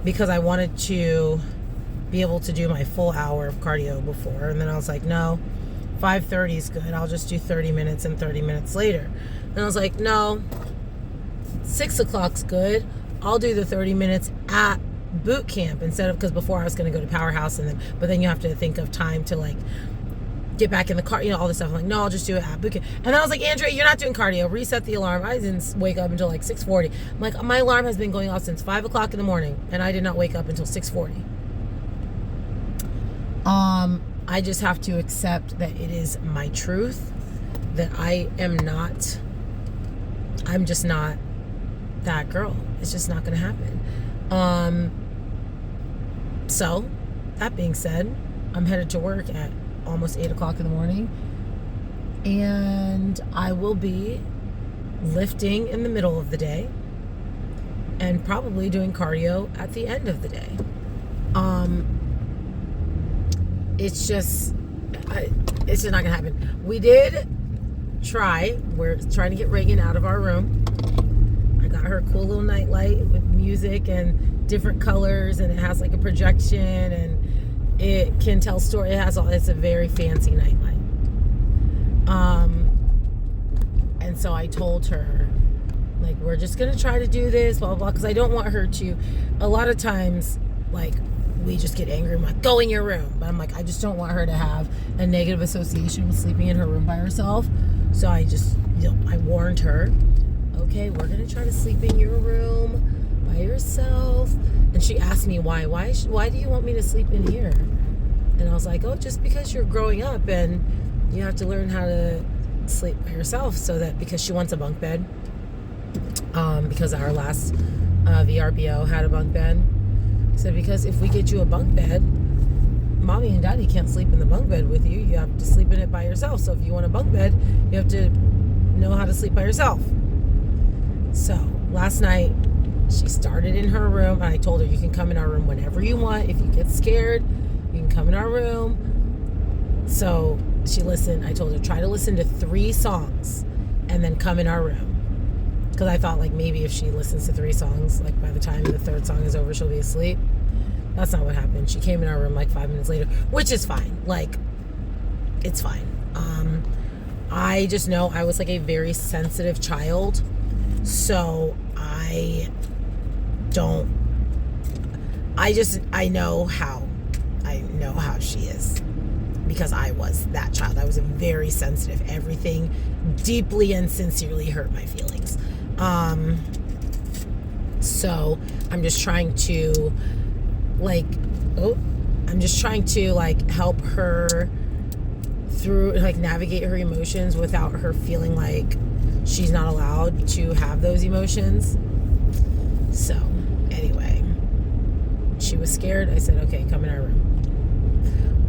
because I wanted to be able to do my full hour of cardio before. And then I was like, no, 5:30 is good. I'll just do 30 minutes and 30 minutes later. And I was like, no, 6 o'clock's good. I'll do the 30 minutes at boot camp instead of, because before I was going to go to Powerhouse, but then you have to think of time to like get back in the car, all this stuff. I'm like, no, I'll just do it at boot camp. And then I was like, Andrea, you're not doing cardio. Reset the alarm. I didn't wake up until like 6:40. I'm like, my alarm has been going off since 5 o'clock in the morning, and I did not wake up until 6:40. I just have to accept that it is my truth, that I'm just not that girl. It's just not going to happen. So that being said, I'm headed to work at almost 8 o'clock in the morning, and I will be lifting in the middle of the day and probably doing cardio at the end of the day. It's just not gonna happen. We're trying to get Reagan out of our room. I got her a cool little night light with music and different colors, and it has like a projection, and it can tell story. It's a very fancy night light. And so I told her, like, we're just gonna try to do this, blah blah blah, because I don't want her to. A lot of times, like, we just get angry. I'm like, go in your room. But I'm like, I just don't want her to have a negative association with sleeping in her room by herself. So I just, I warned her, okay, we're going to try to sleep in your room by yourself. And she asked me why. Why do you want me to sleep in here? And I was like, oh, just because you're growing up and you have to learn how to sleep by yourself, so that, because she wants a bunk bed. Because our last VRBO had a bunk bed. So because if we get you a bunk bed, mommy and daddy can't sleep in the bunk bed with you. You have to sleep in it by yourself. So if you want a bunk bed, you have to know how to sleep by yourself. So last night She started in her room, and I told her, you can come in our room whenever you want. If you get scared, you can come in our room. So she listened. I told her, try to listen to 3 songs and then come in our room. Because I thought, like, maybe if she listens to 3 songs, like, by the time the 3rd song is over, she'll be asleep. That's not what happened. She came in our room like 5 minutes later, which is fine. Like, it's fine. I just know I was like a very sensitive child. So I know how she is, because I was that child. I was very sensitive. Everything deeply and sincerely hurt my feelings. So I'm just trying to help her through, like, navigate her emotions without her feeling like she's not allowed to have those emotions. So anyway, she was scared. I said, okay, come in our room.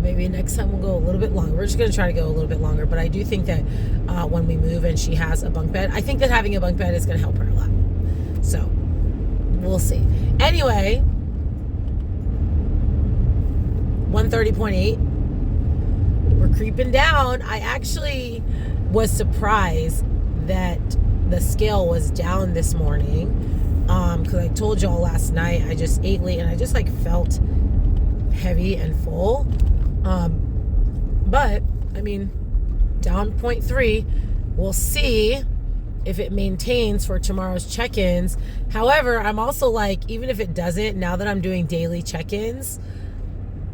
Maybe next time we'll go a little bit longer. We're just going to try to go a little bit longer. But I do think that when we move and she has a bunk bed, I think that having a bunk bed is going to help her a lot. So we'll see. Anyway, 130.8. We're creeping down. I actually was surprised that the scale was down this morning, because I told y'all last night I just ate late and I just like felt heavy and full. But I mean, down 0.3. We'll see if it maintains for tomorrow's check-ins. However, I'm also like, even if it doesn't, now that I'm doing daily check-ins,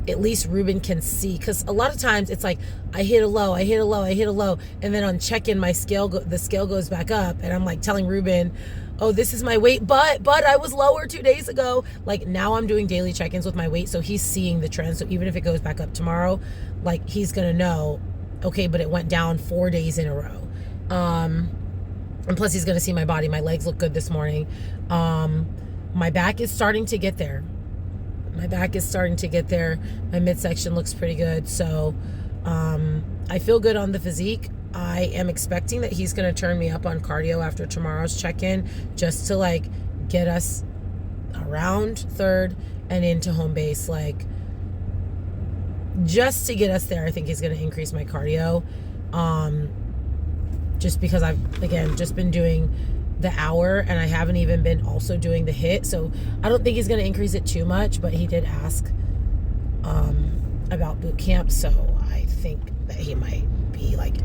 at least Ruben can see, because a lot of times it's like I hit a low, and then on check-in the scale goes back up, and I'm like telling Ruben, oh, this is my weight, but I was lower 2 days ago. Like, now I'm doing daily check-ins with my weight, so he's seeing the trend. So even if it goes back up tomorrow, like, he's gonna know, okay, but it went down 4 days in a row. And plus he's gonna see my body. My legs look good this morning. My back is starting to get there. My midsection looks pretty good. So I feel good on the physique. I am expecting that he's going to turn me up on cardio after tomorrow's check-in, just to like get us around 3rd and into home base. Like, just to get us there, I think he's going to increase my cardio. Just because I've, again, just been doing the hour, and I haven't even been also doing the HIIT, so I don't think he's going to increase it too much. But he did ask about boot camp, so I think that he might be like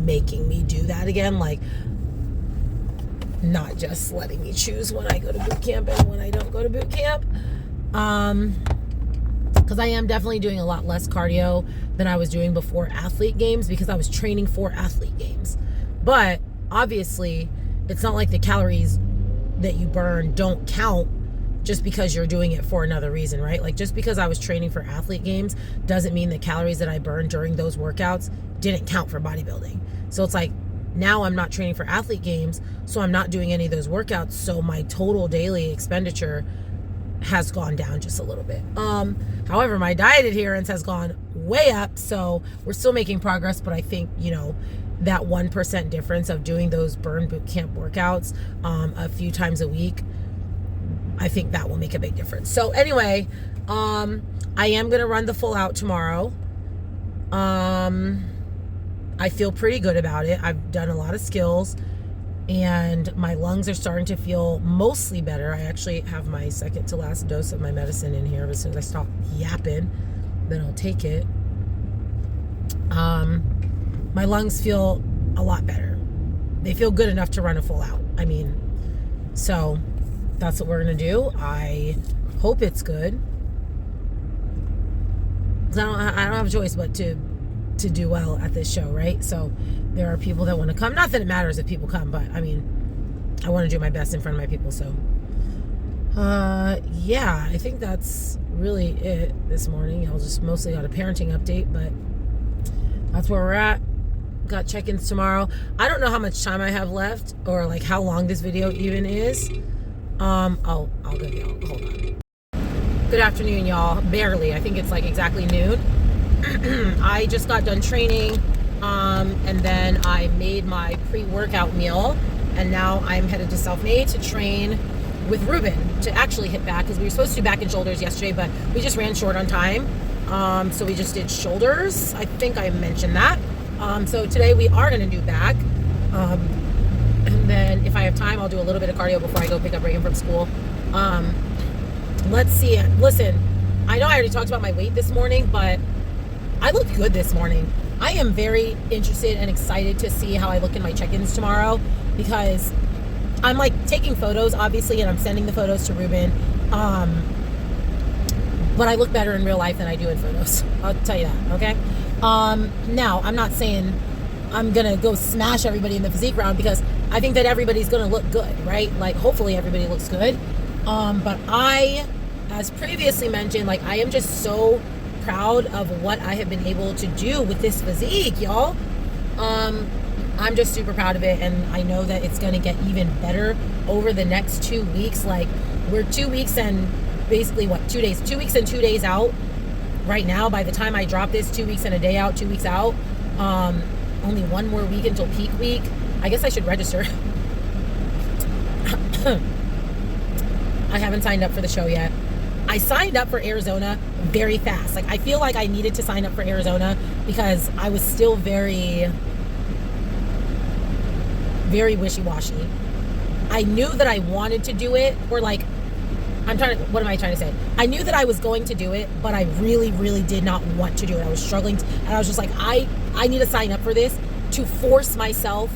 making me do that again, like not just letting me choose when I go to boot camp and when I don't go to boot camp, because I am definitely doing a lot less cardio than I was doing before athlete games, because I was training for athlete games. But obviously it's not like the calories that you burn don't count just because you're doing it for another reason, right? Like, just because I was training for athlete games doesn't mean the calories that I burned during those workouts didn't count for bodybuilding. So it's like, now I'm not training for athlete games, so I'm not doing any of those workouts, so my total daily expenditure has gone down just a little bit. However, my diet adherence has gone way up, so we're still making progress. But I think, you know, that 1% difference of doing those burn boot camp workouts a few times a week, I think that will make a big difference. So anyway, I am going to run the full out tomorrow. I feel pretty good about it. I've done a lot of skills, and my lungs are starting to feel mostly better. I actually have my second to last dose of my medicine in here. As soon as I stop yapping, then I'll take it. My lungs feel a lot better. They feel good enough to run a full out. I mean, so that's what we're going to do. I hope it's good, because I don't have a choice but to do well at this show, right? So there are people that want to come. Not that it matters if people come, but I mean, I want to do my best in front of my people. So yeah, I think that's really it this morning. I'll just mostly got a parenting update, but that's where we're at. Got check-ins tomorrow. I don't know how much time I have left, or like how long this video even is. I'll give y'all, hold on. Good afternoon, y'all. Barely. I think it's like exactly noon. I just got done training, and then I made my pre-workout meal, and now I'm headed to Self-Made to train with Ruben to actually hit back, because we were supposed to do back and shoulders yesterday, but we just ran short on time. So we just did shoulders. I think I mentioned that. So today we are going to do back. And then if I have time, I'll do a little bit of cardio before I go pick up Reagan from school. Let's see. Listen, I know I already talked about my weight this morning, but I looked good this morning. I am very interested and excited to see how I look in my check-ins tomorrow, because I'm like taking photos, obviously, and I'm sending the photos to Ruben. But I look better in real life than I do in photos. I'll tell you that, okay? Now, I'm not saying I'm going to go smash everybody in the physique round, because I think that everybody's going to look good, right? Like, hopefully everybody looks good. But I, as previously mentioned, like, I am just so proud of what I have been able to do with this physique, y'all. I'm just super proud of it, and I know that it's going to get even better over the next 2 weeks. Like, we're 2 weeks and basically 2 days, 2 weeks and 2 days out right now. By the time I drop this, 2 weeks and a day out, 2 weeks out. Only one more week until peak week. I guess I should register. I haven't signed up for the show yet. I signed up for Arizona very fast. Like, I feel like I needed to sign up for Arizona because I was still very, very wishy-washy. I knew that I wanted to do it, or like, what am I trying to say? I knew that I was going to do it, but I really, really did not want to do it. I was struggling, and I was just like, I need to sign up for this to force myself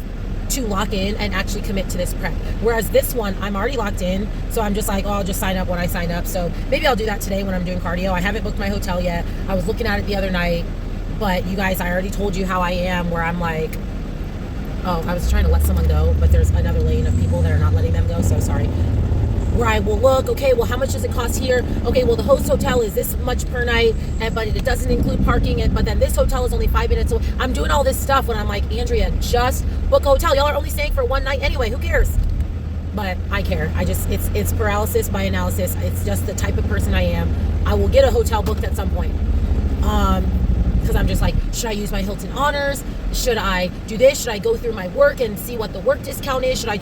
to lock in and actually commit to this prep. Whereas this one, I'm already locked in, so I'm just like, oh, I'll just sign up when I sign up. So maybe I'll do that today when I'm doing cardio. I haven't booked my hotel yet. I was looking at it the other night, but you guys, I already told you how I am, where I'm like, oh, I was trying to let someone go, but there's another lane of people that are not letting them go, so sorry. Where I will look, okay, well, how much does it cost here? Okay, well, the host hotel is this much per night, but it doesn't include parking, but then this hotel is only 5 minutes. So I'm doing all this stuff when I'm like, Andrea, just book a hotel. Y'all are only staying for one night anyway. Who cares? But I care. It's paralysis by analysis. It's just the type of person I am. I will get a hotel booked at some point. Because I'm just like, should I use my Hilton Honors? Should I do this? Should I go through my work and see what the work discount is? Should I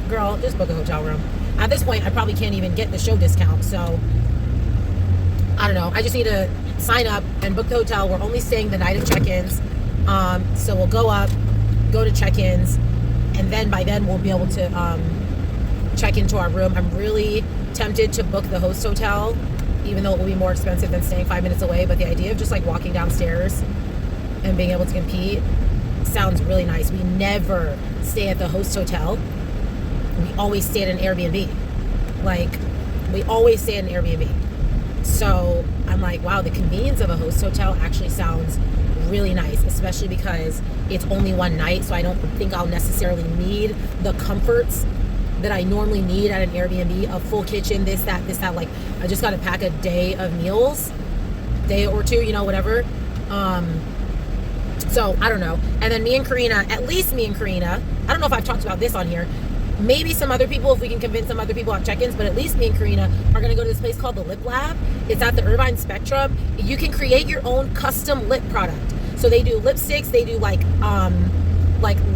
girl, just book a hotel room. At this point, I probably can't even get the show discount. So, I don't know. I just need to sign up and book the hotel. We're only staying the night of check-ins. So we'll go up, go to check-ins, and then by then we'll be able to check into our room. I'm really tempted to book the host hotel, even though it will be more expensive than staying 5 minutes away. But the idea of just like walking downstairs and being able to compete sounds really nice. We never stay at the host hotel. We always stay at an Airbnb. Like, we always stay at an Airbnb. So I'm like, wow, the convenience of a host hotel actually sounds really nice, especially because it's only one night. So I don't think I'll necessarily need the comforts that I normally need at an Airbnb, a full kitchen, this, that. Like, I just got to pack a day of meals, day or two, whatever. So I don't know. And then me and Karina, at least me and Karina, I don't know if I've talked about this on here. Maybe some other people, if we can convince some other people on check-ins, but at least me and Karina are going to go to this place called the Lip Lab. It's at the Irvine Spectrum. You can create your own custom lip product. So they do lipsticks, they do like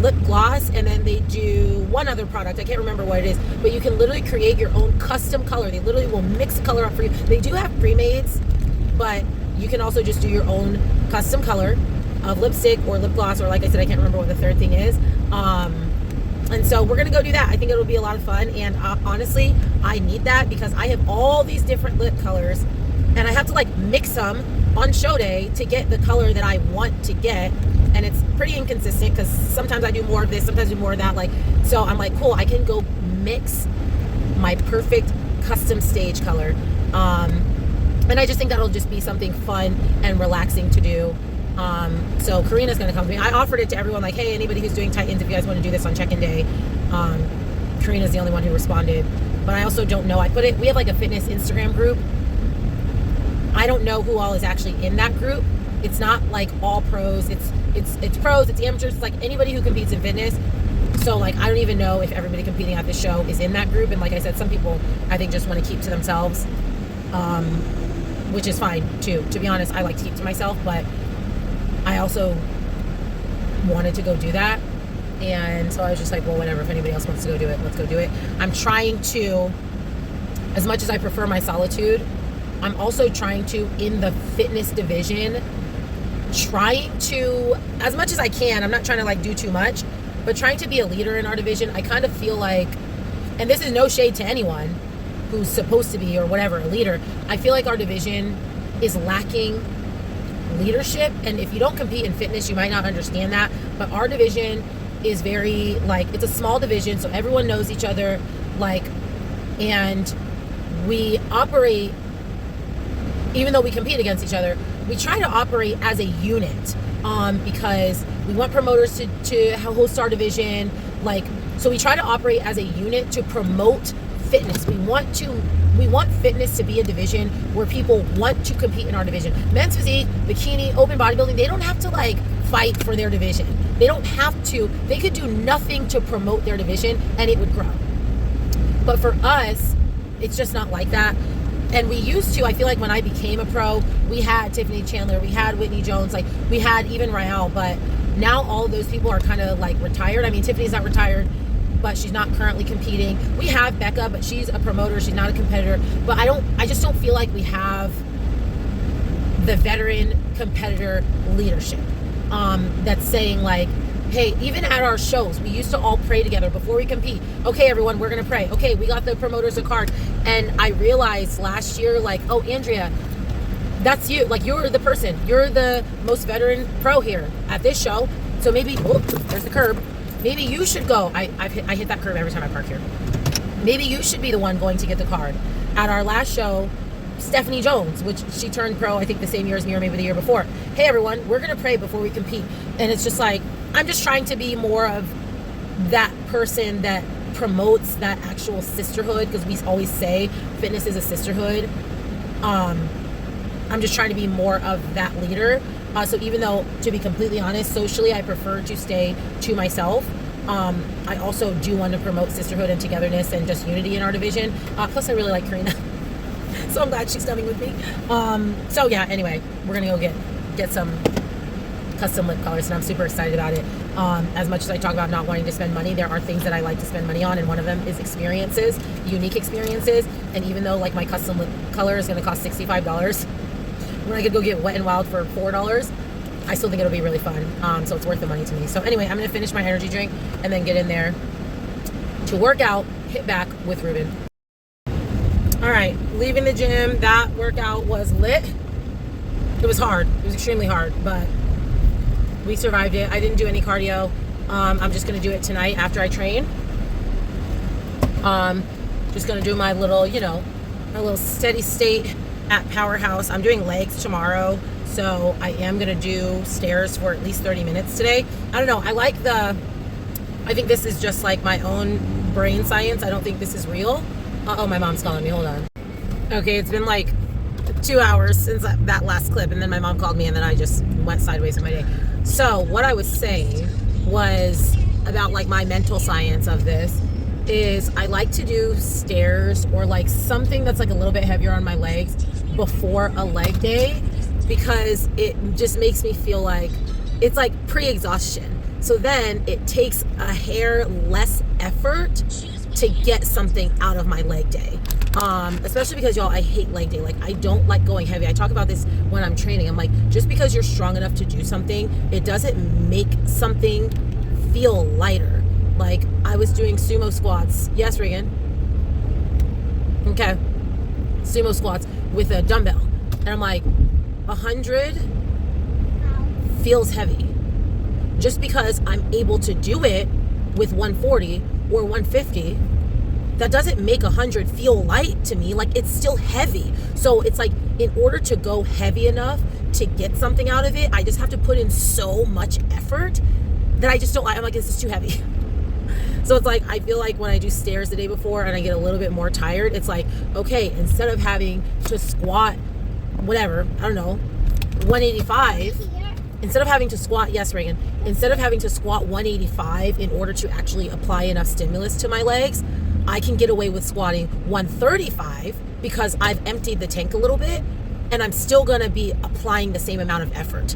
lip gloss, and then they do one other product. I can't remember what it is, but you can literally create your own custom color. They literally will mix the color up for you. They do have pre-mades, but you can also just do your own custom color of lipstick or lip gloss, or like I said, I can't remember what the third thing is. And so we're going to go do that. I think it'll be a lot of fun. And honestly, I need that because I have all these different lip colors and I have to like mix them on show day to get the color that I want to get. And it's pretty inconsistent because sometimes I do more of this, sometimes I do more of that. Like, so I'm like, cool, I can go mix my perfect custom stage color. And I just think that'll just be something fun and relaxing to do. So Karina's going to come to me. I offered it to everyone, like, hey, anybody who's doing tight ends, if you guys want to do this on check-in day. Karina's the only one who responded, but I also don't know. We have like a fitness Instagram group. I don't know who all is actually in that group. It's not like all pros. It's pros, it's amateurs, it's like anybody who competes in fitness. So like, I don't even know if everybody competing at this show is in that group. And like I said, some people I think just want to keep to themselves, which is fine too. To be honest, I like to keep to myself, but I also wanted to go do that. And So I was just like, well, whatever. If anybody else wants to go do it, let's go do it. I'm trying to, as much as I prefer my solitude, I'm also trying to, in the fitness division, trying to, as much as I can, I'm not trying to like do too much, but trying to be a leader in our division. I kind of feel like, and this is no shade to anyone who's supposed to be or whatever, a leader. I feel like our division is lacking leadership. And if you don't compete in fitness, you might not understand that. But our division is very, like, it's a small division, so everyone knows each other, like, and we operate, even though we compete against each other, we try to operate as a unit, because we want promoters to host our division, like, so we try to operate as a unit to promote fitness. We want fitness to be a division where people want to compete in our division. Men's physique, bikini, open bodybuilding, they don't have to like fight for their division. They don't have to, they could do nothing to promote their division and it would grow. But for us, it's just not like that. And we used to, I feel like when I became a pro, we had Tiffany Chandler, we had Whitney Jones, like we had even Rael, but now all of those people are kind of like retired. I mean, Tiffany's not retired, but she's not currently competing. We have Becca, but she's a promoter, she's not a competitor. But I just don't feel like we have the veteran competitor leadership that's saying like, hey, even at our shows, we used to all pray together before we compete. Okay, everyone, we're gonna pray. Okay, we got the promoters a card. And I realized last year, like, oh, Andrea, that's you. Like, you're the person. You're the most veteran pro here at this show. So maybe, oh, there's the curb. Maybe you should go. I hit that curb every time I park here. Maybe you should be the one going to get the card. At our last show, Stephanie Jones, which she turned pro, I think the same year as me or maybe the year before. Hey, everyone, we're going to pray before we compete. And it's just like, I'm just trying to be more of that person that promotes that actual sisterhood, because we always say fitness is a sisterhood. I'm just trying to be more of that leader. So even though, to be completely honest, socially, I prefer to stay to myself. I also do want to promote sisterhood and togetherness and just unity in our division. Plus, I really like Karina. So I'm glad she's coming with me. So yeah, anyway, we're going to go get some custom lip colors, and I'm super excited about it. As much as I talk about not wanting to spend money, there are things that I like to spend money on, and one of them is experiences, unique experiences. And even though like my custom lip color is going to cost $65, when I could go get Wet n Wild for $4, I still think it'll be really fun. So it's worth the money to me. So anyway, I'm going to finish my energy drink and then get in there to work out, hit back with Ruben. All right, leaving the gym. That workout was lit. It was hard. It was extremely hard, but we survived it. I didn't do any cardio. I'm just going to do it tonight after I train. Just going to do my little, my little steady state at Powerhouse. I'm doing legs tomorrow, so I am going to do stairs for at least 30 minutes today. I don't know. I think this is just like my own brain science. I don't think this is real. Oh, my mom's calling me. Hold on. Okay, it's been like 2 hours since that last clip, and then my mom called me, and then I just went sideways in my day. So what I was saying was about like my mental science of this is I like to do stairs or like something that's like a little bit heavier on my legs before a leg day, because it just makes me feel like it's like pre-exhaustion. So then it takes a hair less effort to get something out of my leg day. Especially because, y'all, I hate leg day. Like, I don't like going heavy. I talk about this when I'm training. I'm like, just because you're strong enough to do something, it doesn't make something feel lighter. Like, I was doing sumo squats. Yes, Regan? Okay. Sumo squats with a dumbbell. And I'm like, 100 feels heavy. Just because I'm able to do it with 140 or 150, that doesn't make 100 feel light to me. Like, it's still heavy. So it's like, in order to go heavy enough to get something out of it, I just have to put in so much effort that I just don't, I'm like, this is too heavy. So it's like, I feel like when I do stairs the day before and I get a little bit more tired, it's like, okay, instead of having to squat, whatever, I don't know, 185, instead of having to squat, yes, Reagan, instead of having to squat 185 in order to actually apply enough stimulus to my legs, I can get away with squatting 135 because I've emptied the tank a little bit, and I'm still going to be applying the same amount of effort,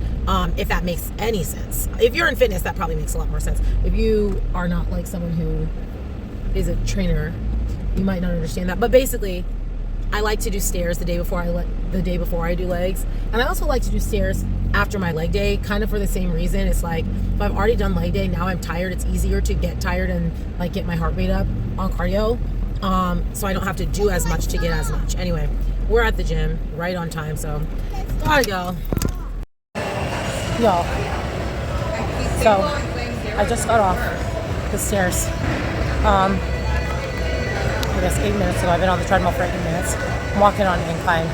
if that makes any sense. If you're in fitness, that probably makes a lot more sense. If you are not like someone who is a trainer, you might not understand that. But basically, I like to do stairs the day before I do legs, and I also like to do stairs after my leg day, kind of for the same reason. It's like, if I've already done leg day, now I'm tired, it's easier to get tired and like get my heart rate up on cardio, so I don't have to do as much to get as much. Anyway, we're at the gym right on time, so gotta go. Y'all, so I just got off the stairs I guess 8 minutes ago. I've been on the treadmill for 8 minutes. I'm walking on an incline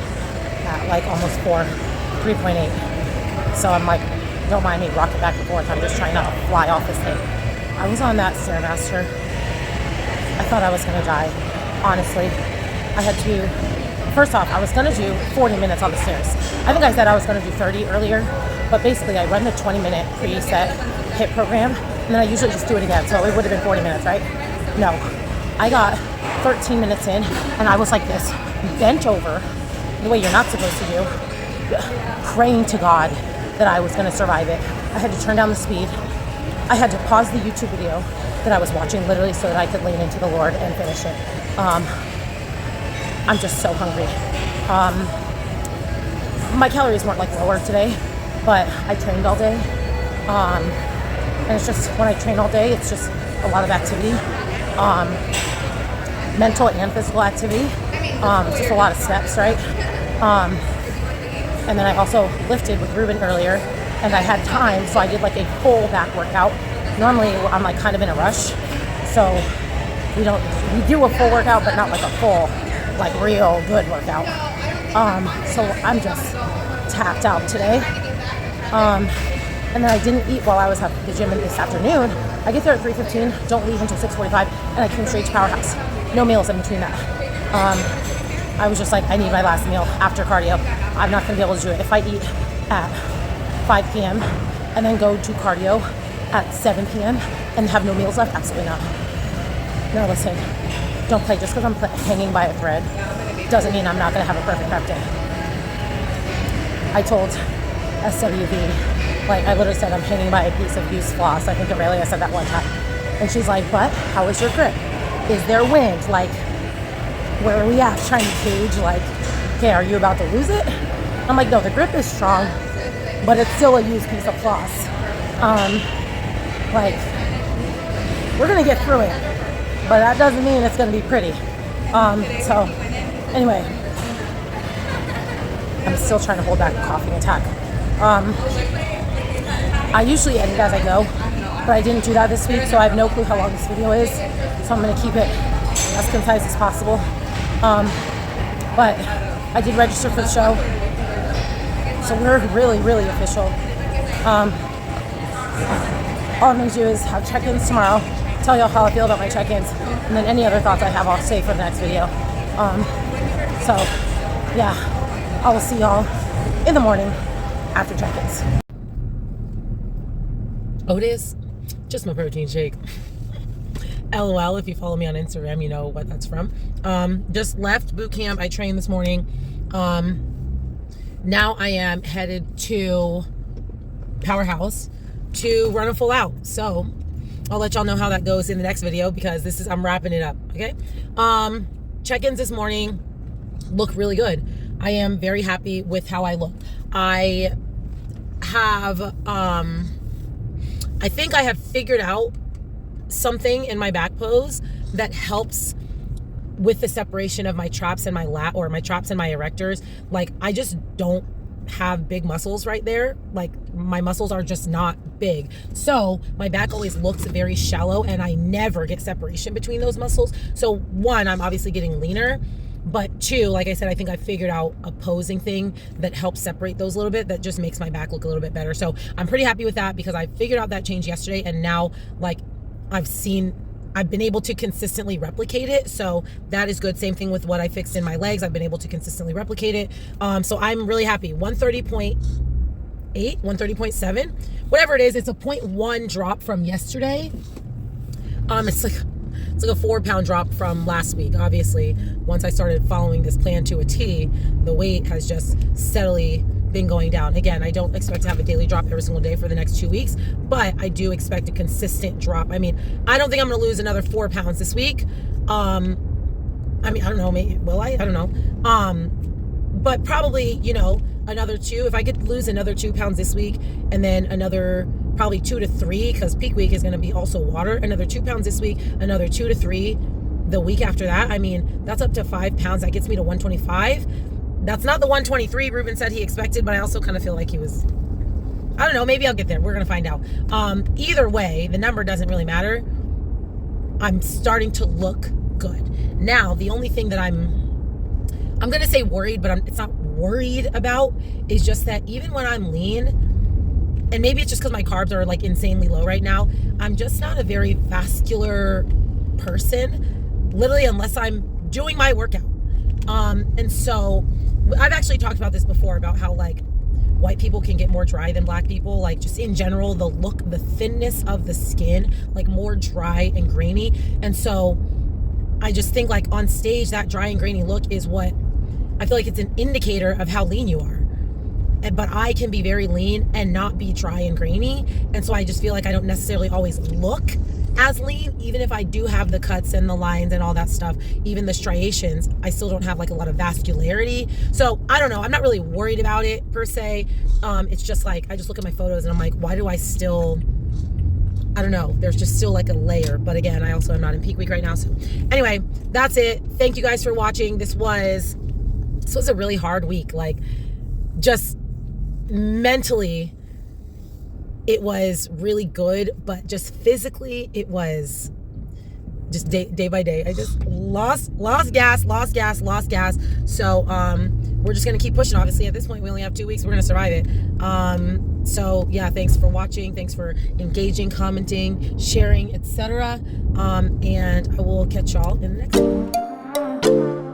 at like almost 3.8. So I'm like, don't mind me rocking back and forth. I'm just trying not to fly off this thing. I was on that Stairmaster. I thought I was going to die. Honestly, I had to, first off, I was going to do 40 minutes on the stairs. I think I said I was going to do 30 earlier, but basically I run the 20-minute preset HIIT program, and then I usually just do it again. So it would have been 40 minutes, right? No, I got 13 minutes in, and I was like this, bent over, the way you're not supposed to do, praying to God that I was going to survive it. I had to turn down the speed. I had to pause the YouTube video that I was watching, literally, so that I could lean into the Lord and finish it. I'm just so hungry. My calories weren't like lower today, but I trained all day. And it's just, when I train all day, it's just a lot of activity. Mental and physical activity. It's just a lot of steps, right? And then I also lifted with Ruben earlier, and I had time, so I did like a full back workout. Normally I'm like kind of in a rush, so we do a full workout, but not like a full, like real good workout. So I'm just tapped out today. And then I didn't eat while I was at the gym this afternoon. I get there at 3:15, don't leave until 6:45, and I came straight to Powerhouse. No meals in between that. I was just like, I need my last meal after cardio. I'm not gonna be able to do it. If I eat at 5 p.m. and then go to cardio at 7 p.m. and have no meals left, absolutely not. No, listen, don't play. Just because I'm hanging by a thread doesn't mean I'm not gonna have a perfect prep day. I told SWV, like I literally said, I'm hanging by a piece of used floss. I think Aurelia said that one time. And she's like, but how is your grip? Is there wind? Like, where are we at? Trying to gauge, like, okay, are you about to lose it? I'm like, no, the grip is strong, but it's still a used piece of floss. Like, we're gonna get through it, but that doesn't mean it's gonna be pretty. So anyway, I'm still trying to hold back a coughing attack. I usually edit as I go, but I didn't do that this week, so I have no clue how long this video is. So I'm gonna keep it as concise as possible. But I did register for the show, so we're really, really official. All I'm gonna do is have check-ins tomorrow, tell y'all how I feel about my check-ins, and then any other thoughts I have I'll save for the next video. So yeah, I will see y'all in the morning after check-ins. Otis, just my protein shake. LOL, if you follow me on Instagram, you know what that's from. Just left boot camp. I trained this morning. Now I am headed to Powerhouse to run a full out. So I'll let y'all know how that goes in the next video, because I'm wrapping it up. Okay. Check-ins this morning look really good. I am very happy with how I look. I think I have figured out something in my back pose that helps with the separation of my traps and my lat, or my traps and my erectors. Like, I just don't have big muscles right there. Like, my muscles are just not big, so my back always looks very shallow, and I never get separation between those muscles. So one, I'm obviously getting leaner, but two, like I said, I think I figured out a posing thing that helps separate those a little bit, that just makes my back look a little bit better. So I'm pretty happy with that, because I figured out that change yesterday, and now, like, I've been able to consistently replicate it. So that is good. Same thing with what I fixed in my legs. I've been able to consistently replicate it. So I'm really happy. 130.8, 130.7, whatever it is. It's a 0.1 drop from yesterday. It's like It's like a 4-pound drop from last week. Obviously, once I started following this plan to a T, the weight has just steadily been going down. Again, I don't expect to have a daily drop every single day for the next 2 weeks, but I do expect a consistent drop. I mean, I don't think I'm going to lose another 4 pounds this week. I mean, I don't know, maybe, will I? I don't know. But probably, you know, another 2. If I could lose another 2 pounds this week, and then another probably 2 to 3, because peak week is going to be also water, another 2 pounds this week, another 2 to 3 the week after that. I mean, that's up to 5 pounds. That gets me to 125. That's not the 123 Ruben said he expected, but I also kind of feel like he was, I don't know, maybe I'll get there. We're going to find out. Either way, the number doesn't really matter. I'm starting to look good. Now, the only thing that I'm going to say worried, but it's not worried about, is just that even when I'm lean, and maybe it's just because my carbs are like insanely low right now, I'm just not a very vascular person, literally, unless I'm doing my workout. And so I've actually talked about this before, about how like white people can get more dry than black people, like just in general, the look, the thinness of the skin, like more dry and grainy. And so I just think like on stage, that dry and grainy look is what I feel like it's an indicator of how lean you are. But I can be very lean and not be dry and grainy. And so I just feel like I don't necessarily always look as lean, even if I do have the cuts and the lines and all that stuff, even the striations, I still don't have like a lot of vascularity. So I don't know. I'm not really worried about it per se. It's just like, I just look at my photos and I'm like, why do I still, I don't know. There's just still like a layer. But again, I also am not in peak week right now. So anyway, that's it. Thank you guys for watching. This was a really hard week. Like, just mentally, it was really good, but just physically, it was just day by day. I just lost gas. So we're just gonna keep pushing. Obviously, at this point, we only have 2 weeks. We're gonna survive it. So yeah, thanks for watching. Thanks for engaging, commenting, sharing, etc. And I will catch y'all in the next one.